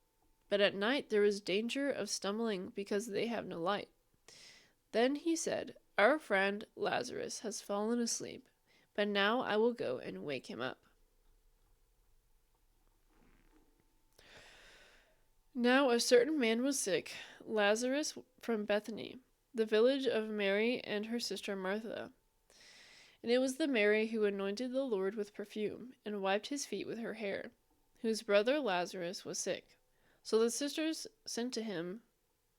A: But at night there is danger of stumbling because they have no light." Then he said, "Our friend Lazarus has fallen asleep, but now I will go and wake him up." Now a certain man was sick, Lazarus from Bethany, the village of Mary and her sister Martha. And it was the Mary who anointed the Lord with perfume and wiped his feet with her hair, whose brother Lazarus was sick. So the sisters sent to him,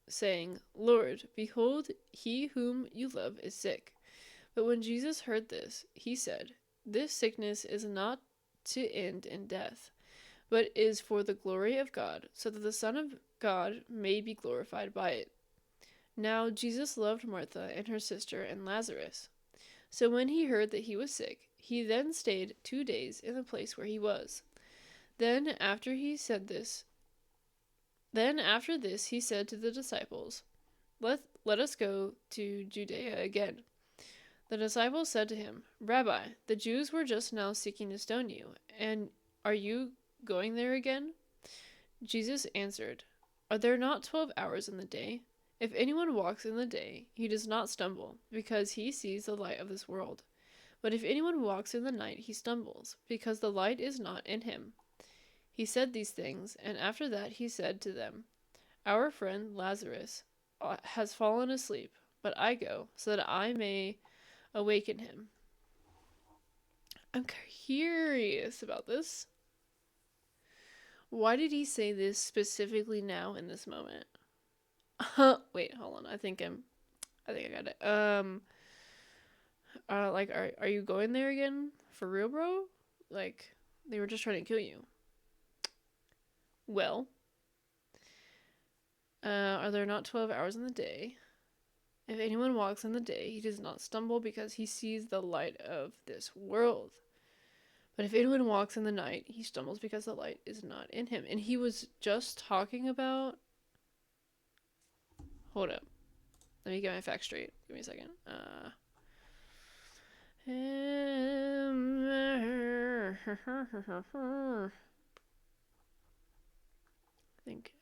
A: saying, "Lord, behold, he whom you love is sick." But when Jesus heard this, he said, "This sickness is not to end in death, but is for the glory of God, so that the Son of God may be glorified by it." Now Jesus loved Martha and her sister and Lazarus. So when he heard that he was sick, he then stayed 2 days in the place where he was. Then after this he said to the disciples, Let us go to Judea again." The disciples said to him, "Rabbi, the Jews were just now seeking to stone you, and are you going there again?" Jesus answered, "Are there not 12 hours in the day? If anyone walks in the day, he does not stumble, because he sees the light of this world. But if anyone walks in the night, he stumbles, because the light is not in him." He said these things, and after that he said to them, "Our friend Lazarus has fallen asleep, but I go, so that I may awaken him." I'm curious about this. Why did he say this specifically now in this moment? Wait, hold on. I think I got it. Are you going there again? For real, bro? Like, they were just trying to kill you. Well, are there not 12 hours in the day? If anyone walks in the day, he does not stumble because he sees the light of this world. But if anyone walks in the night, he stumbles because the light is not in him. And he was just talking about... Hold up. Let me get my facts straight. Give me a second. I think,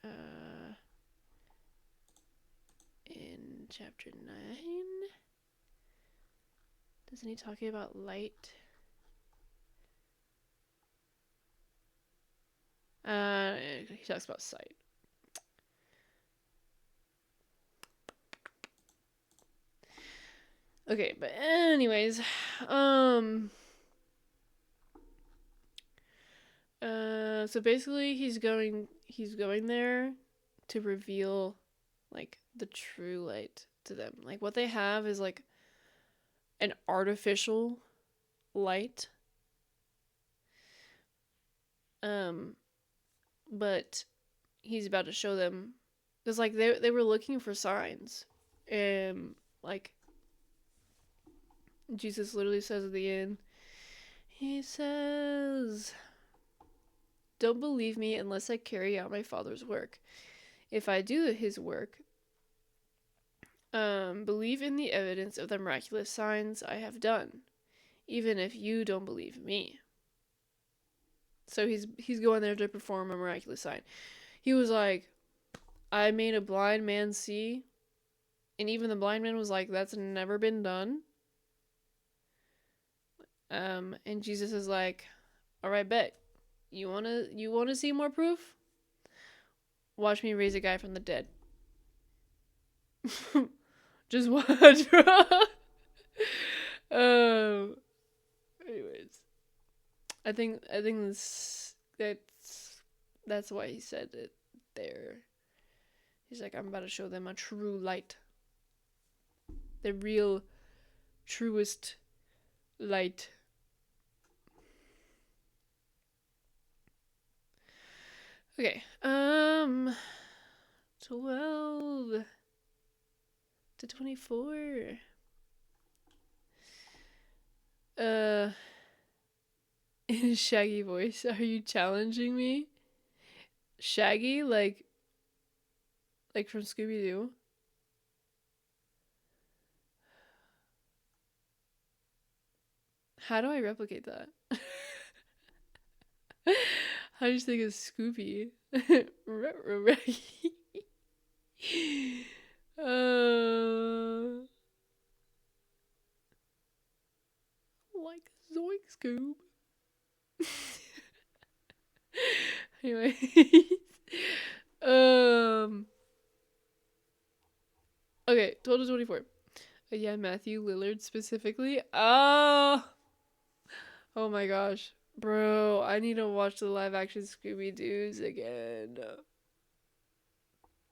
A: in chapter 9, doesn't he talk about light? He talks about sight. Okay, but anyways, um, so basically he's going there to reveal like the true light to them. Like what they have is like an artificial light. Um, but he's about to show them because like they were looking for signs, and like Jesus literally says at the end, he says, "Don't believe me unless I carry out my Father's work. If I do his work, believe in the evidence of the miraculous signs I have done, even if you don't believe me." So he's going there to perform a miraculous sign. He was like, "I made a blind man see," and even the blind man was like, "That's never been done." And Jesus is like, "All right, bet. You wanna see more proof? Watch me raise a guy from the dead." Just watch, bro. um. Anyways, I think that's why he said it there. He's like, "I'm about to show them a true light, the real, truest light." Okay. 12 to 24. In a Shaggy voice, are you challenging me? Shaggy, like from Scooby Doo. How do I replicate that? How do you think of Scooby? uh, like Zoink Scoob. Anyway, um, okay, 12 to 24. Yeah, Matthew Lillard specifically. Oh my gosh, bro, I need to watch the live action Scooby Doo's again.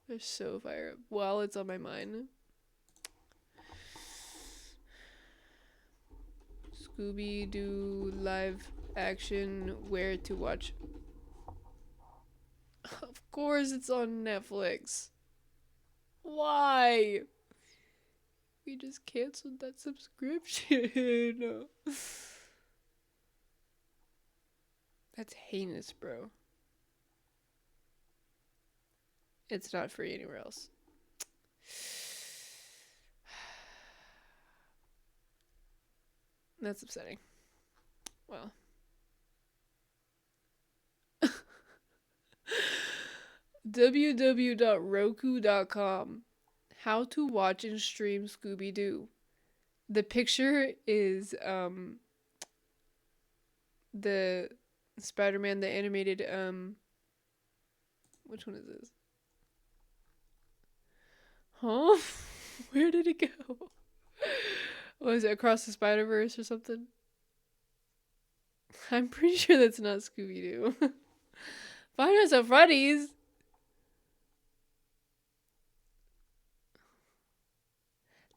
A: They're so fire up. While it's on my mind, Scooby Doo live action, where to watch? Of course, it's on Netflix. Why? We just canceled that subscription. That's heinous, bro. It's not free anywhere else. That's upsetting. Well. www.roku.com. How to watch and stream Scooby Doo. The picture is the Spider-Man, the animated which one is this? Huh? Where did it go? Was it Across the Spider-Verse or something? I'm pretty sure that's not Scooby Doo. Five Nights at Freddy's.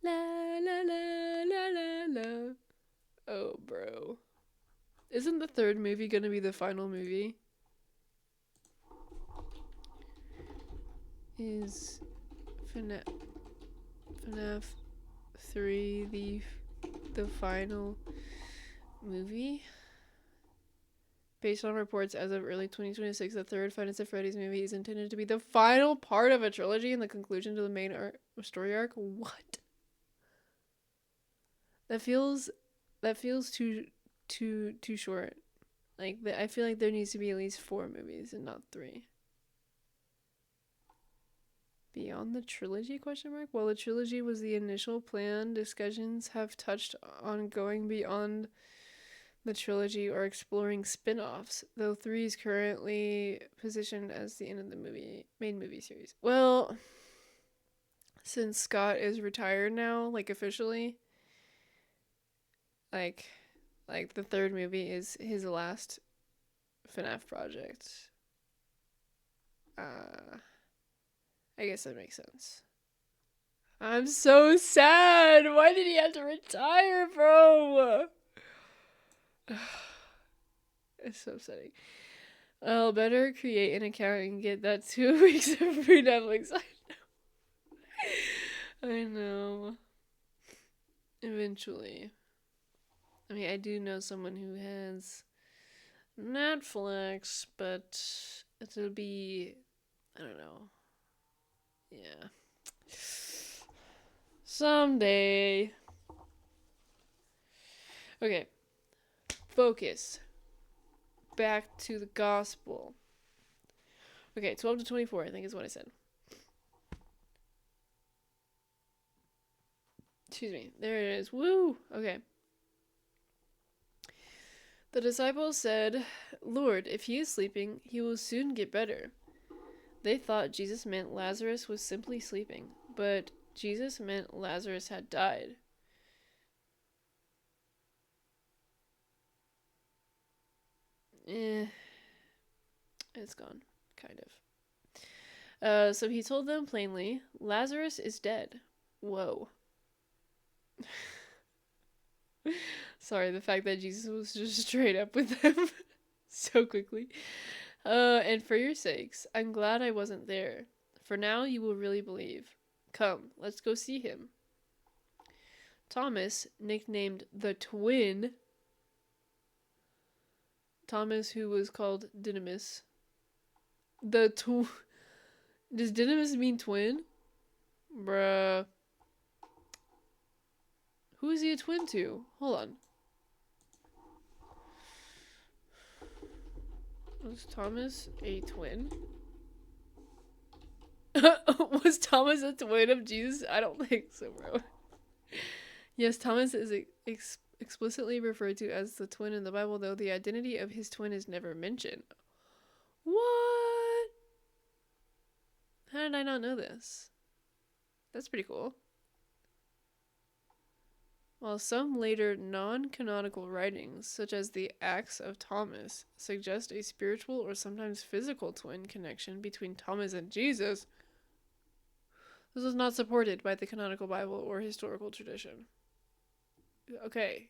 A: La la la la la la. Oh, bro. Isn't the third movie gonna be the final movie? Is FNAF 3 the final movie? Based on reports as of early 2026, the third Five Nights at Freddy's movie is intended to be the final part of a trilogy and the conclusion to the main story arc. What? That feels too short. Like I feel like there needs to be at least 4 movies and not 3. Beyond the trilogy? Question mark. While the trilogy was the initial plan, discussions have touched on going beyond the trilogy or exploring spin-offs, though 3 is currently positioned as the end of the main movie series. Well, since Scott is retired now, like officially, Like, like the third movie is his last FNAF project. I guess that makes sense. I'm so sad. Why did he have to retire, bro? It's so upsetting. I'll better create an account and get that 2 weeks of free Netflix. I know. Eventually. I mean, I do know someone who has Netflix, but it'll be, I don't know. Yeah. Someday. Okay. Focus. Back to the gospel. Okay, 12 to 24, I think is what I said. Excuse me. There it is. Woo! Okay. The disciples said, Lord, if he is sleeping, he will soon get better. They thought Jesus meant Lazarus was simply sleeping, but Jesus meant Lazarus had died. It's gone, kind of. So he told them plainly, Lazarus is dead. Whoa. Sorry, the fact that Jesus was just straight up with them so quickly. And for your sakes, I'm glad I wasn't there. For now you will really believe. Come, let's go see him. Thomas, nicknamed the Twin. Thomas, who was called Didymus. Does Didymus mean twin? Bruh. Who is he a twin to? Hold on. Was Thomas a twin? Was Thomas a twin of Jesus? I don't think so, bro. Yes, Thomas is explicitly referred to as the twin in the Bible, though the identity of his twin is never mentioned. What? How did I not know this? That's pretty cool. While some later non-canonical writings, such as the Acts of Thomas, suggest a spiritual or sometimes physical twin connection between Thomas and Jesus, this was not supported by the canonical Bible or historical tradition. Okay.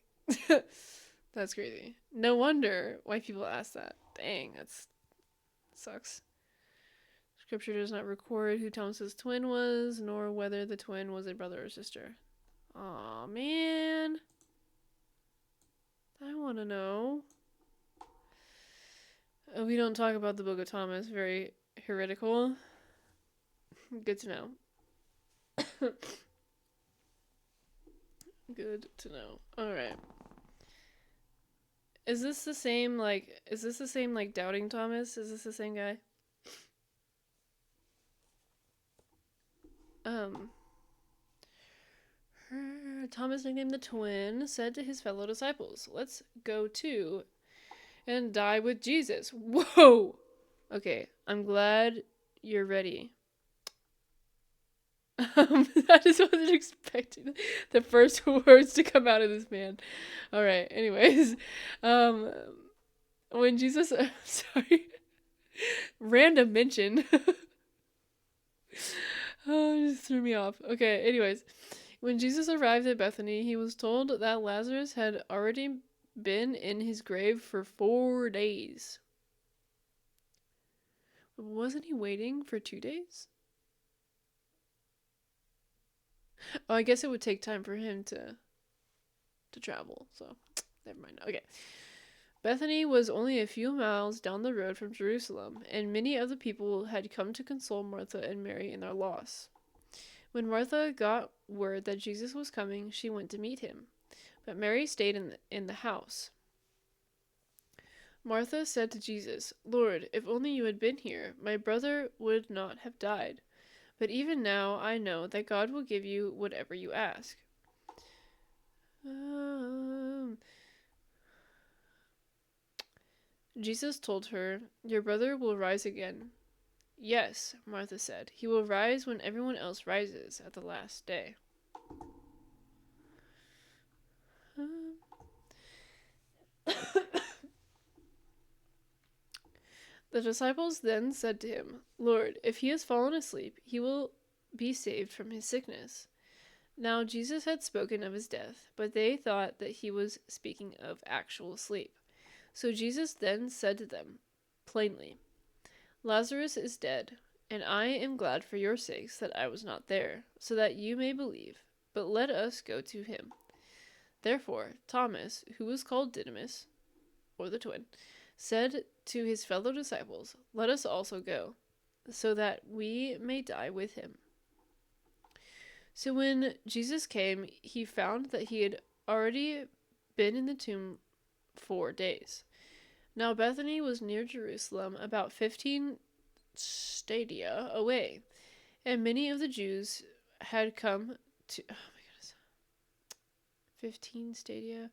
A: That's crazy. No wonder why people ask that. Dang, that's sucks. Scripture does not record who Thomas's twin was, nor whether the twin was a brother or sister. Aw, man. I want to know. We don't talk about the Book of Thomas. Very heretical. Good to know. Good to know. Alright. Is this the same, like, Doubting Thomas? Is this the same guy? Thomas, nicknamed the Twin, said to his fellow disciples, let's go too and die with Jesus. Whoa! Okay, I'm glad you're ready. I just wasn't expecting the first words to come out of this man. Alright, anyways. When Jesus... sorry. Random mention. Oh, it just threw me off. Okay, anyways. When Jesus arrived at Bethany, he was told that Lazarus had already been in his grave for 4 days. Wasn't he waiting for 2 days? Oh, I guess it would take time for him to travel, so never mind. Okay. Bethany was only a few miles down the road from Jerusalem, and many of the people had come to console Martha and Mary in their loss. When Martha got word that Jesus was coming, she went to meet him, but Mary stayed in the house. Martha said to Jesus, Lord, if only you had been here, my brother would not have died. But even now I know that God will give you whatever you ask. Jesus told her, your brother will rise again. Yes, Martha said. He will rise when everyone else rises at the last day. The disciples then said to him, Lord, if he has fallen asleep, he will be saved from his sickness. Now Jesus had spoken of his death, but they thought that he was speaking of actual sleep. So Jesus then said to them plainly, Lazarus is dead, and I am glad for your sakes that I was not there, so that you may believe. But let us go to him. Therefore Thomas, who was called Didymus, or the twin, said to his fellow disciples, Let us also go, so that we may die with him. So when Jesus came, he found that he had already been in the tomb 4 days. Now Bethany was near Jerusalem, about 15 stadia away, and many of the Jews had come to... Oh my goodness. 15 stadia,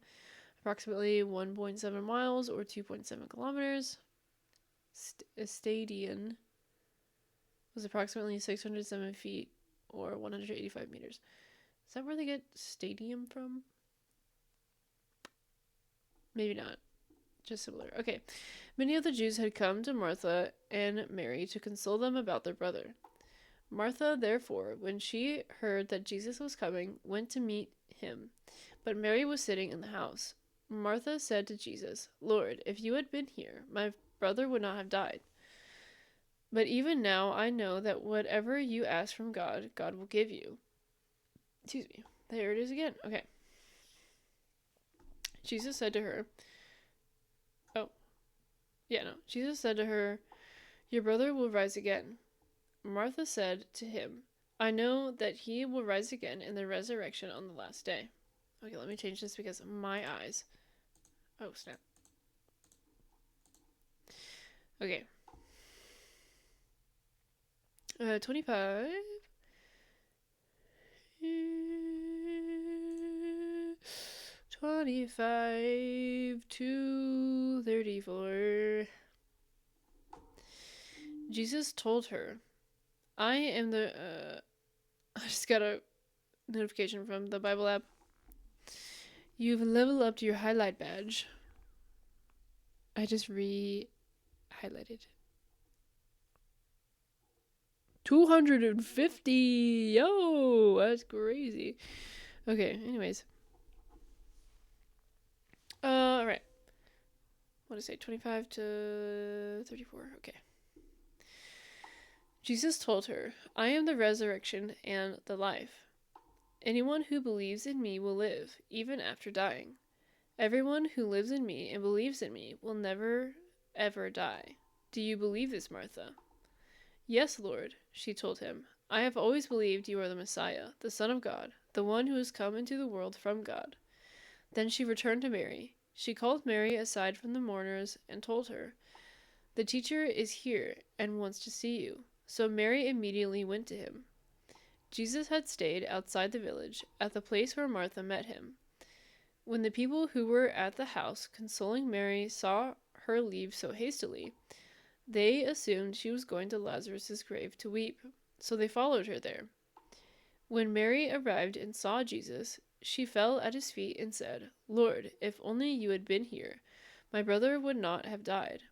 A: approximately 1.7 miles or 2.7 kilometers. A stadion was approximately 607 feet or 185 meters. Is that where they get stadium from? Maybe not. Just similar. Okay. Many of the Jews had come to Martha and Mary to console them about their brother. Martha, therefore, when she heard that Jesus was coming, went to meet him, but Mary was sitting in the house. Martha said to Jesus, Lord, if you had been here, my brother would not have died. But even now I know that whatever you ask from God, God will give you. Excuse me. There it is again. Okay. Jesus said to her, Jesus said to her, Your brother will rise again. Martha said to him, I know that he will rise again in the resurrection on the last day. Okay, let me change this because my eyes. Oh, snap. Okay. 25. 25 to 34. Jesus told her, I am the... I just got a notification from the Bible app. You've leveled up to your highlight badge. I just re-highlighted. 250! Yo! That's crazy. Okay, anyways. Alright. What did I say? 25 to 34. Okay. Jesus told her, I am the resurrection and the life. Anyone who believes in me will live, even after dying. Everyone who lives in me and believes in me will never, ever die. Do you believe this, Martha? Yes, Lord, she told him. I have always believed you are the Messiah, the Son of God, the one who has come into the world from God. Then she returned to Mary. She called Mary aside from the mourners and told her, The teacher is here and wants to see you. So Mary immediately went to him. Jesus had stayed outside the village, at the place where Martha met him. When the people who were at the house consoling Mary saw her leave so hastily, they assumed she was going to Lazarus' grave to weep, so they followed her there. When Mary arrived and saw Jesus, she fell at his feet and said, Lord, if only you had been here, my brother would not have died.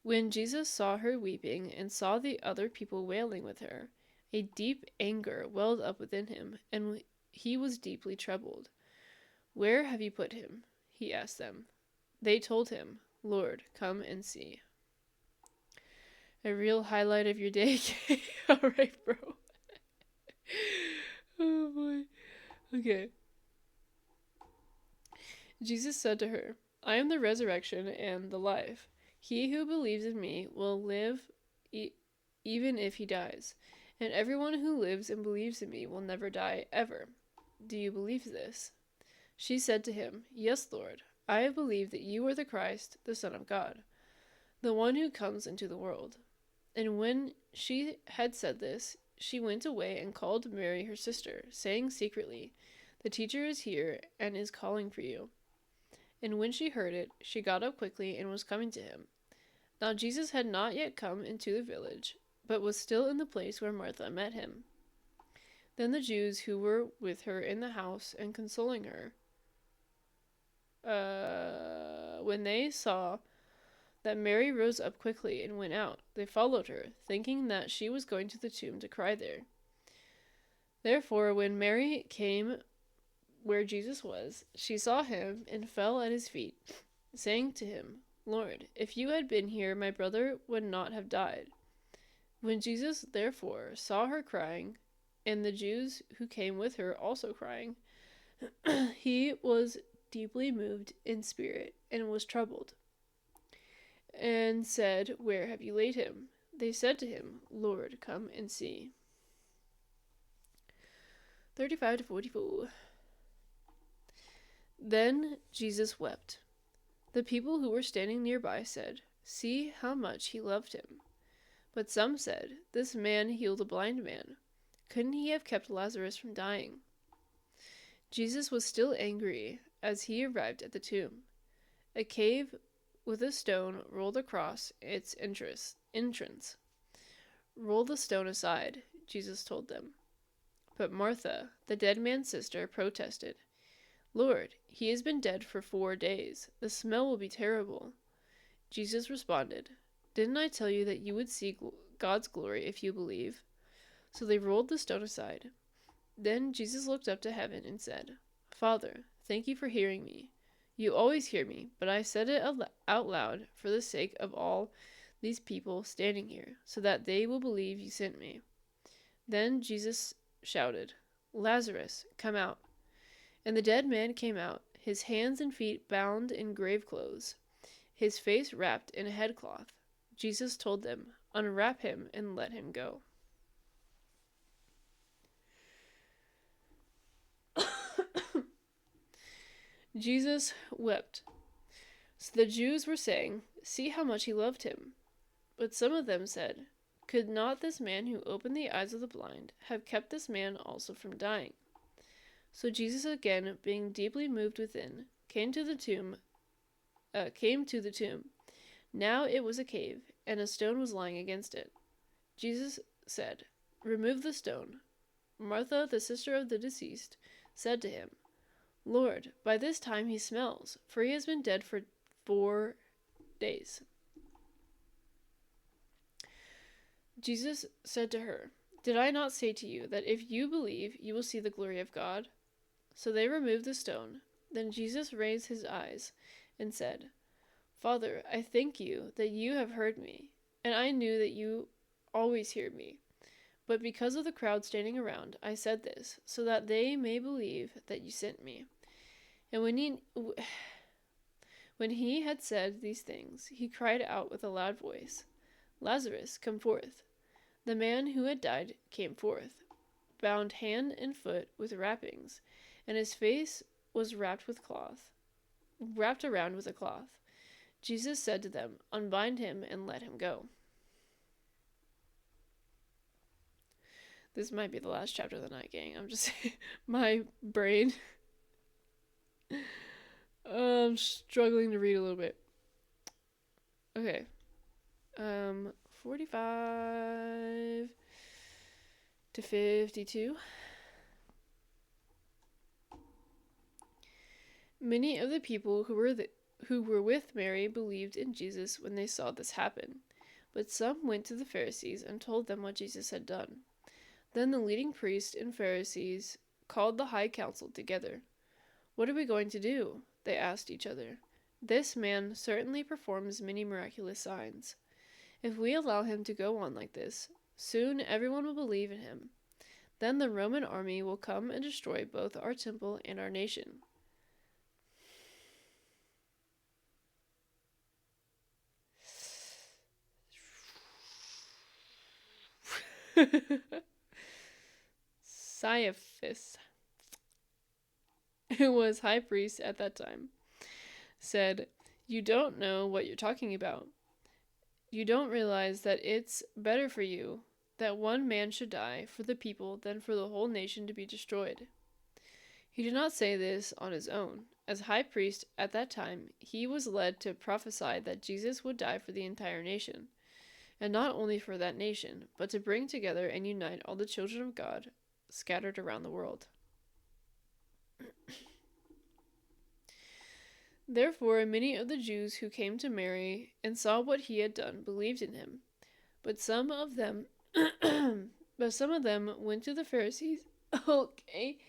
A: When Jesus saw her weeping and saw the other people wailing with her, a deep anger welled up within him, and he was deeply troubled. Where have you put him? He asked them. They told him, Lord, come and see. A real highlight of your day. Alright, bro. Oh boy. Okay. Jesus said to her, I am the resurrection and the life. He who believes in me will live even if he dies, and everyone who lives and believes in me will never die ever. Do you believe this? She said to him, Yes, Lord. I have believed that you are the Christ, the Son of God, the one who comes into the world. And when she had said this, she went away and called Mary her sister, saying secretly, The teacher is here and is calling for you. And when she heard it, she got up quickly and was coming to him. Now Jesus had not yet come into the village, but was still in the place where Martha met him. Then the Jews who were with her in the house and consoling her, when they saw that Mary rose up quickly and went out. They followed her, thinking that she was going to the tomb to cry there. Therefore, when Mary came where Jesus was, she saw him and fell at his feet, saying to him, Lord, if you had been here, my brother would not have died. When Jesus therefore saw her crying, and the Jews who came with her also crying, he was deeply moved in spirit and was troubled, and said, Where have you laid him? They said to him, Lord, come and see. 35 to 44. Then Jesus wept. The people who were standing nearby said, See how much he loved him. But some said, This man healed a blind man. Couldn't he have kept Lazarus from dying? Jesus was still angry as he arrived at the tomb. A cave with a stone rolled across its entrance. Roll the stone aside, Jesus told them. But Martha, the dead man's sister, protested, Lord, he has been dead for 4 days. The smell will be terrible. Jesus responded, Didn't I tell you that you would see God's glory if you believe? So they rolled the stone aside. Then Jesus looked up to heaven and said, Father, thank you for hearing me. You always hear me, but I said it out loud for the sake of all these people standing here, so that they will believe you sent me. Then Jesus shouted, Lazarus, come out. And the dead man came out, his hands and feet bound in grave clothes, his face wrapped in a headcloth. Jesus told them, Unwrap him and let him go. Jesus wept. So the Jews were saying, See how much he loved him. But some of them said, Could not this man who opened the eyes of the blind have kept this man also from dying? So Jesus, again being deeply moved within, came to the tomb. Now it was a cave, and a stone was lying against it. Jesus said, Remove the stone. Martha, the sister of the deceased, said to him, Lord, by this time he smells, for he has been dead for 4 days. Jesus said to her, Did I not say to you that if you believe, you will see the glory of God? So they removed the stone. Then Jesus raised his eyes and said, Father, I thank you that you have heard me, and I knew that you always hear me. But because of the crowd standing around, I said this, so that they may believe that you sent me. And when he had said these things, he cried out with a loud voice, Lazarus, come forth. The man who had died came forth, bound hand and foot with wrappings, and his face was wrapped around with a cloth. Jesus said to them, Unbind him and let him go. This might be the last chapter of the night, gang. I'm just saying, my brain. I'm struggling to read a little bit. Okay. 45 to 52. Many of the people who were with Mary believed in Jesus when they saw this happen, but some went to the Pharisees and told them what Jesus had done. Then the leading priests and Pharisees called the high council together. What are we going to do? They asked each other. This man certainly performs many miraculous signs. If we allow him to go on like this, soon everyone will believe in him. Then the Roman army will come and destroy both our temple and our nation. Caiaphas, who was high priest at that time, said, You don't know what you're talking about. You don't realize that it's better for you that one man should die for the people than for the whole nation to be destroyed. He did not say this on his own. As high priest at that time, he was led to prophesy that Jesus would die for the entire nation, and not only for that nation, but to bring together and unite all the children of God scattered around the world. Therefore, many of the Jews who came to Mary and saw what he had done believed in him. But some of them, went to the Pharisees. Okay.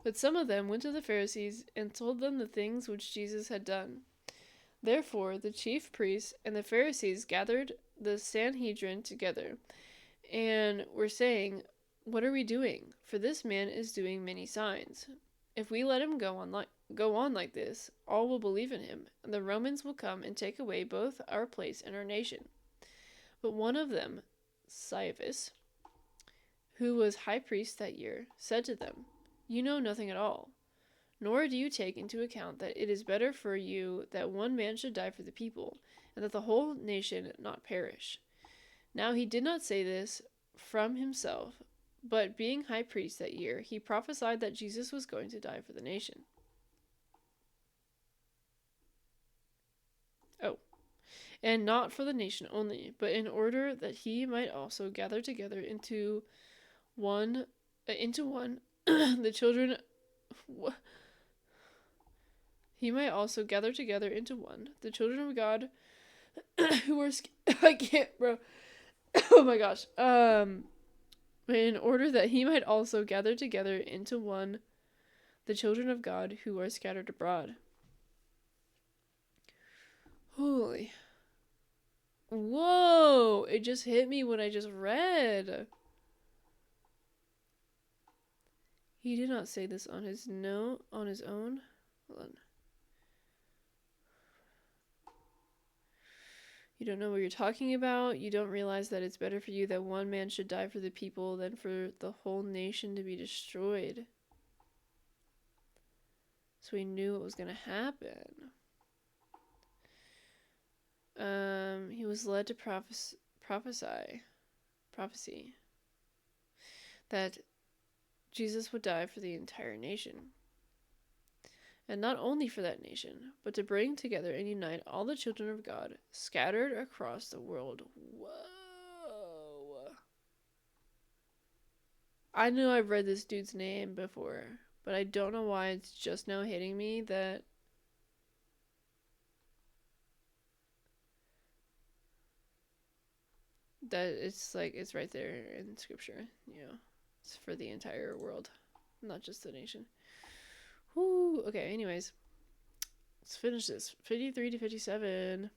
A: But some of them went to the Pharisees and told them the things which Jesus had done. Therefore, the chief priests and the Pharisees gathered the Sanhedrin together and were saying, "What are we doing? For this man is doing many signs. If we let him go on like this, all will believe in him, and the Romans will come and take away both our place and our nation." But one of them, Caiaphas, who was high priest that year, said to them, "You know nothing at all, nor do you take into account that it is better for you that one man should die for the people, and that the whole nation not perish." Now he did not say this from himself, but being high priest that year, he prophesied that Jesus was going to die for the nation. Oh, and not for the nation only, but in order that he might also gather together into one the children. He might also gather together into one the children of God who are I can't, bro. Oh my gosh. In order that he might also gather together into one the children of God who are scattered abroad. Holy. Whoa! It just hit me what I just read. He did not say this on his own. Hold on. You don't know what you're talking about. You don't realize that it's better for you that one man should die for the people than for the whole nation to be destroyed. So he knew what was going to happen. He was led to prophecy that Jesus would die for the entire nation. And not only for that nation, but to bring together and unite all the children of God scattered across the world. Whoa. I know I've read this dude's name before, but I don't know why it's just now hitting me that it's like it's right there in scripture, It's for the entire world, not just the nation. Whoo, okay, anyways. Let's finish this. 53 to 57.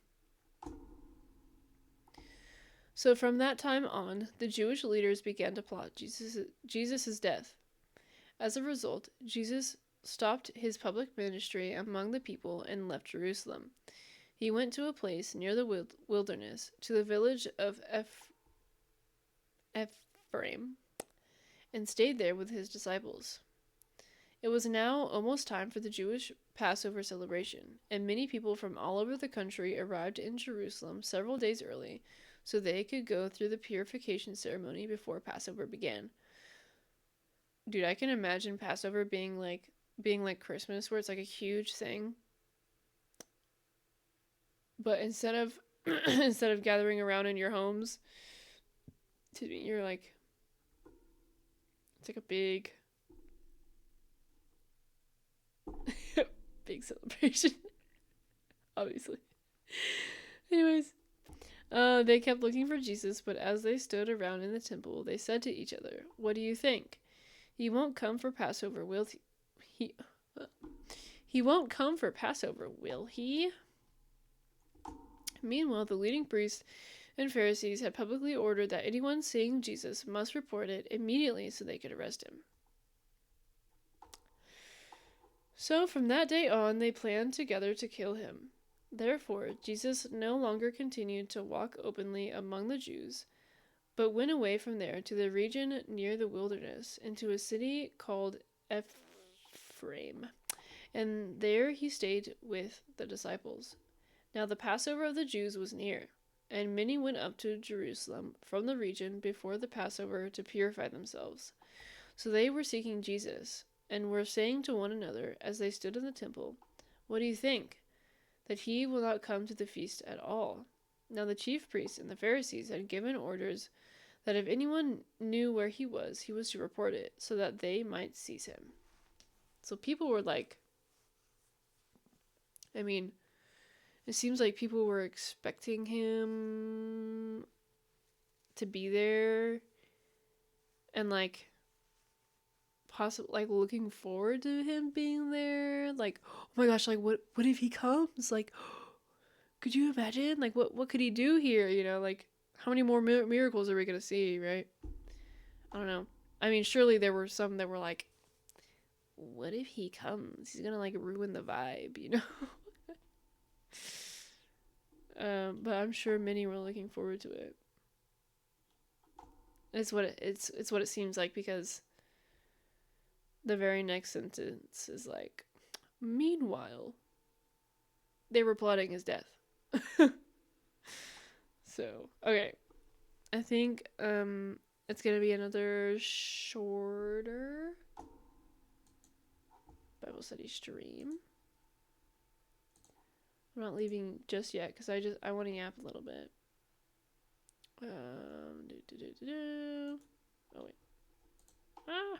A: So from that time on, the Jewish leaders began to plot Jesus' death. As a result, Jesus stopped his public ministry among the people and left Jerusalem. He went to a place near the wilderness, to the village of Ephraim, and stayed there with his disciples. It was now almost time for the Jewish Passover celebration, and many people from all over the country arrived in Jerusalem several days early so they could go through the purification ceremony before Passover began. Dude, I can imagine Passover being like Christmas, where it's like a huge thing. But instead of gathering around in your homes, you're like, it's like a big celebration. Obviously. Anyways, they kept looking for Jesus, but as they stood around in the temple, they said to each other, "What do you think? He won't come for Passover, will he? He won't come for Passover, will he?" Meanwhile, the leading priests and Pharisees had publicly ordered that anyone seeing Jesus must report it immediately so they could arrest him. So from that day on, they planned together to kill him. Therefore, Jesus no longer continued to walk openly among the Jews, but went away from there to the region near the wilderness, into a city called Ephraim, and there he stayed with the disciples. Now the Passover of the Jews was near, and many went up to Jerusalem from the region before the Passover to purify themselves. So they were seeking Jesus, and were saying to one another as they stood in the temple, "What do you think? That he will not come to the feast at all?" Now the chief priests and the Pharisees had given orders that if anyone knew where he was to report it, so that they might seize him. So people were like, I mean, it seems like people were expecting him to be there and like possibly like looking forward to him being there. Like, oh my gosh, like what if he comes? Like, could you imagine? Like, what could he do here? You know, like how many more miracles are we gonna see? Right? I don't know. I mean, surely there were some that were like, what if he comes? He's gonna like ruin the vibe, you know. But I'm sure many were looking forward to it. It's what it seems like, because the very next sentence is like, meanwhile, they were plotting his death. So, okay. I think it's gonna be another shorter Bible study stream. I'm not leaving just yet because I want to yap a little bit. Oh wait. Ah.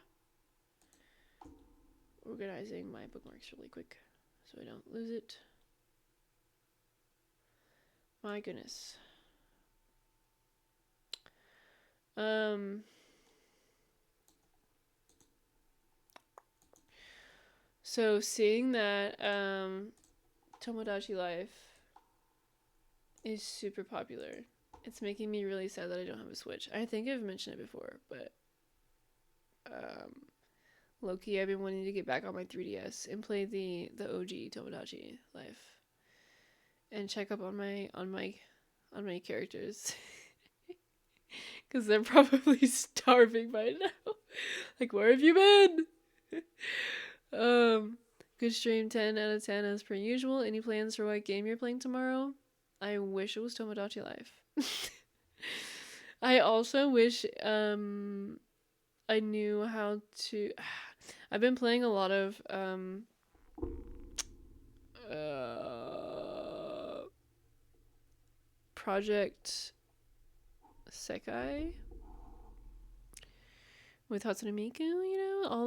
A: Organizing my bookmarks really quick so I don't lose it. My goodness. So seeing that Tomodachi Life is super popular, it's making me really sad that I don't have a Switch. I think I've mentioned it before, but low-key I've been wanting to get back on my 3DS and play the OG Tomodachi Life and check up on my characters. Because they're probably starving by now. Like, where have you been? Good stream, 10 out of 10 as per usual. Any plans for what game you're playing tomorrow? I wish it was Tomodachi Life. I also wish I knew how to. I've been playing a lot of Project Sekai with Hatsune Miku, you know, all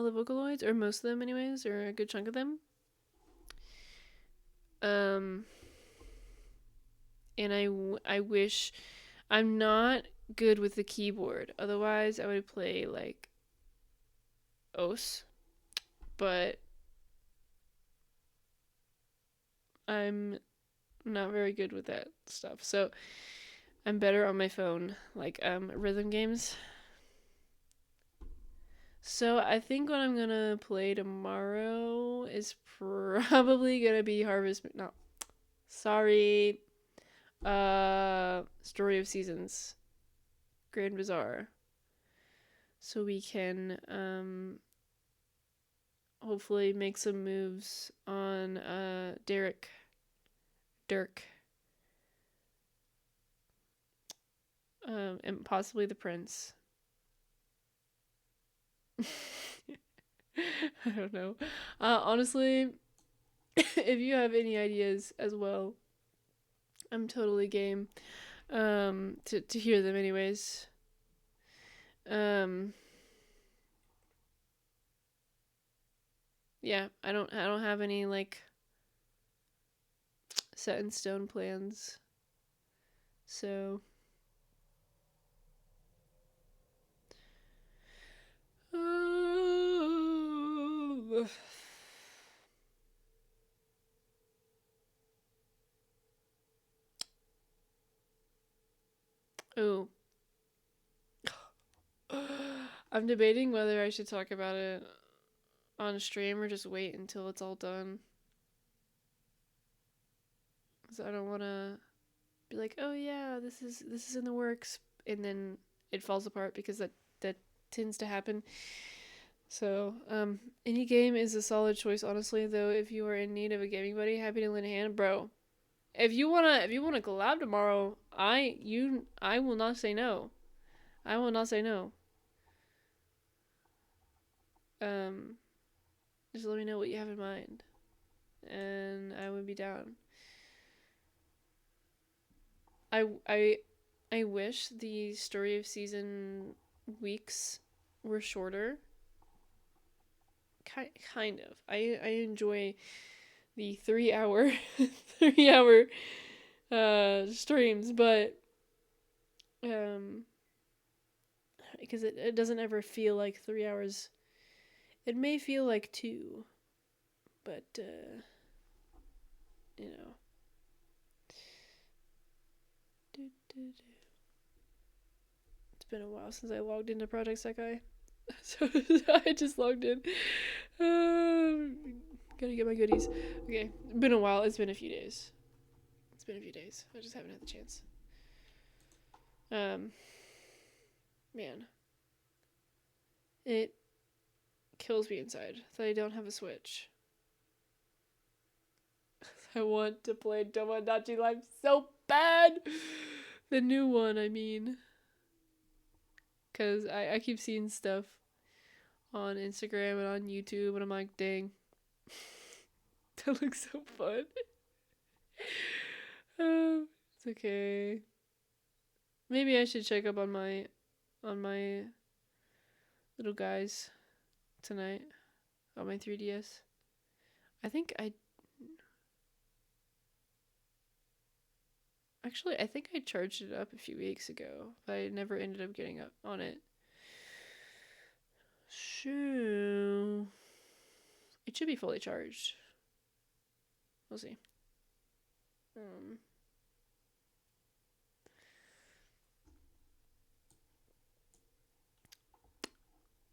A: the Vocaloids, or most of them anyways, or a good chunk of them. And I wish, I'm not good with the keyboard. Otherwise, I would play like OS, but I'm not very good with that stuff. So I'm better on my phone, like rhythm games. So I think what I'm gonna play tomorrow is probably gonna be Story of Seasons, Grand Bazaar. So we can hopefully make some moves on Dirk, and possibly the prince. I don't know. Honestly, if you have any ideas as well, I'm totally game to hear them anyways. Yeah, I don't have any like set in stone plans. So oh. I'm debating whether I should talk about it on stream or just wait until it's all done. Cuz I don't want to be like, "Oh yeah, this is in the works," and then it falls apart, because that tends to happen. So, any game is a solid choice, honestly, though. If you are in need of a gaming buddy, happy to lend a hand, bro. If you wanna collab tomorrow, I will not say no. I will not say no. Um, just let me know what you have in mind, and I would be down. I I I wish the story of season weeks were shorter, kind of. I enjoy the 3 hour 3 hour streams, but because it doesn't ever feel like 3 hours. It may feel like two, but you know. It's been a while since I logged into Project Sekai. So I just logged in. Gotta get my goodies. Okay, been a while. It's been a few days. I just haven't had the chance. Man, it kills me inside that I don't have a Switch. I want to play Tomodachi Life so bad. The new one, I mean. Because I keep seeing stuff on Instagram and on YouTube, and I'm like, dang. That looks so fun. It's okay. Maybe I should check up on my little guys tonight on my 3DS. I think I charged it up a few weeks ago, but I never ended up getting up on it. So it should be fully charged. We'll see.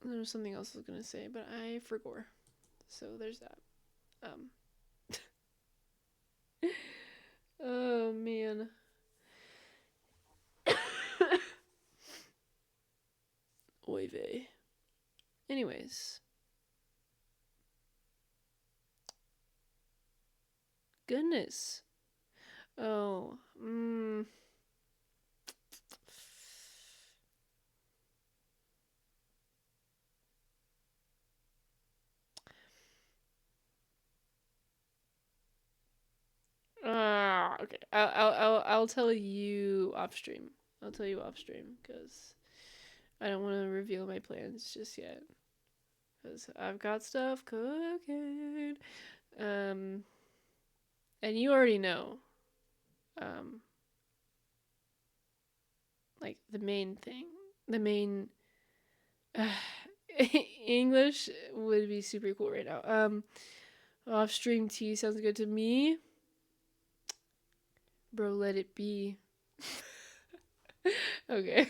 A: There was something else I was gonna say, but I forgot. So there's that. Oh man. Oy vey. Anyways. Goodness. Oh. Okay. I'll tell you off stream. Because I don't want to reveal my plans just yet. Because I've got stuff cooking. And you already know. Like the main thing. The main English would be super cool right now. Off stream tea sounds good to me. Bro, let it be. Okay.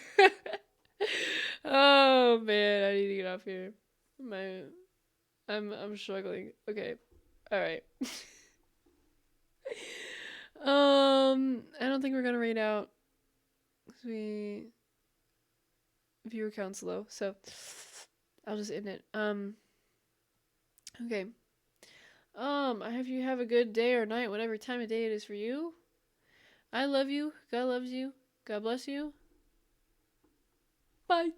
A: Oh man, I need to get off here. I'm struggling. Okay. All right. I don't think we're gonna rate out. Viewer count's low, so I'll just end it. Okay. I hope you have a good day or night, whatever time of day it is for you. I love you. God loves you. God bless you. Bye.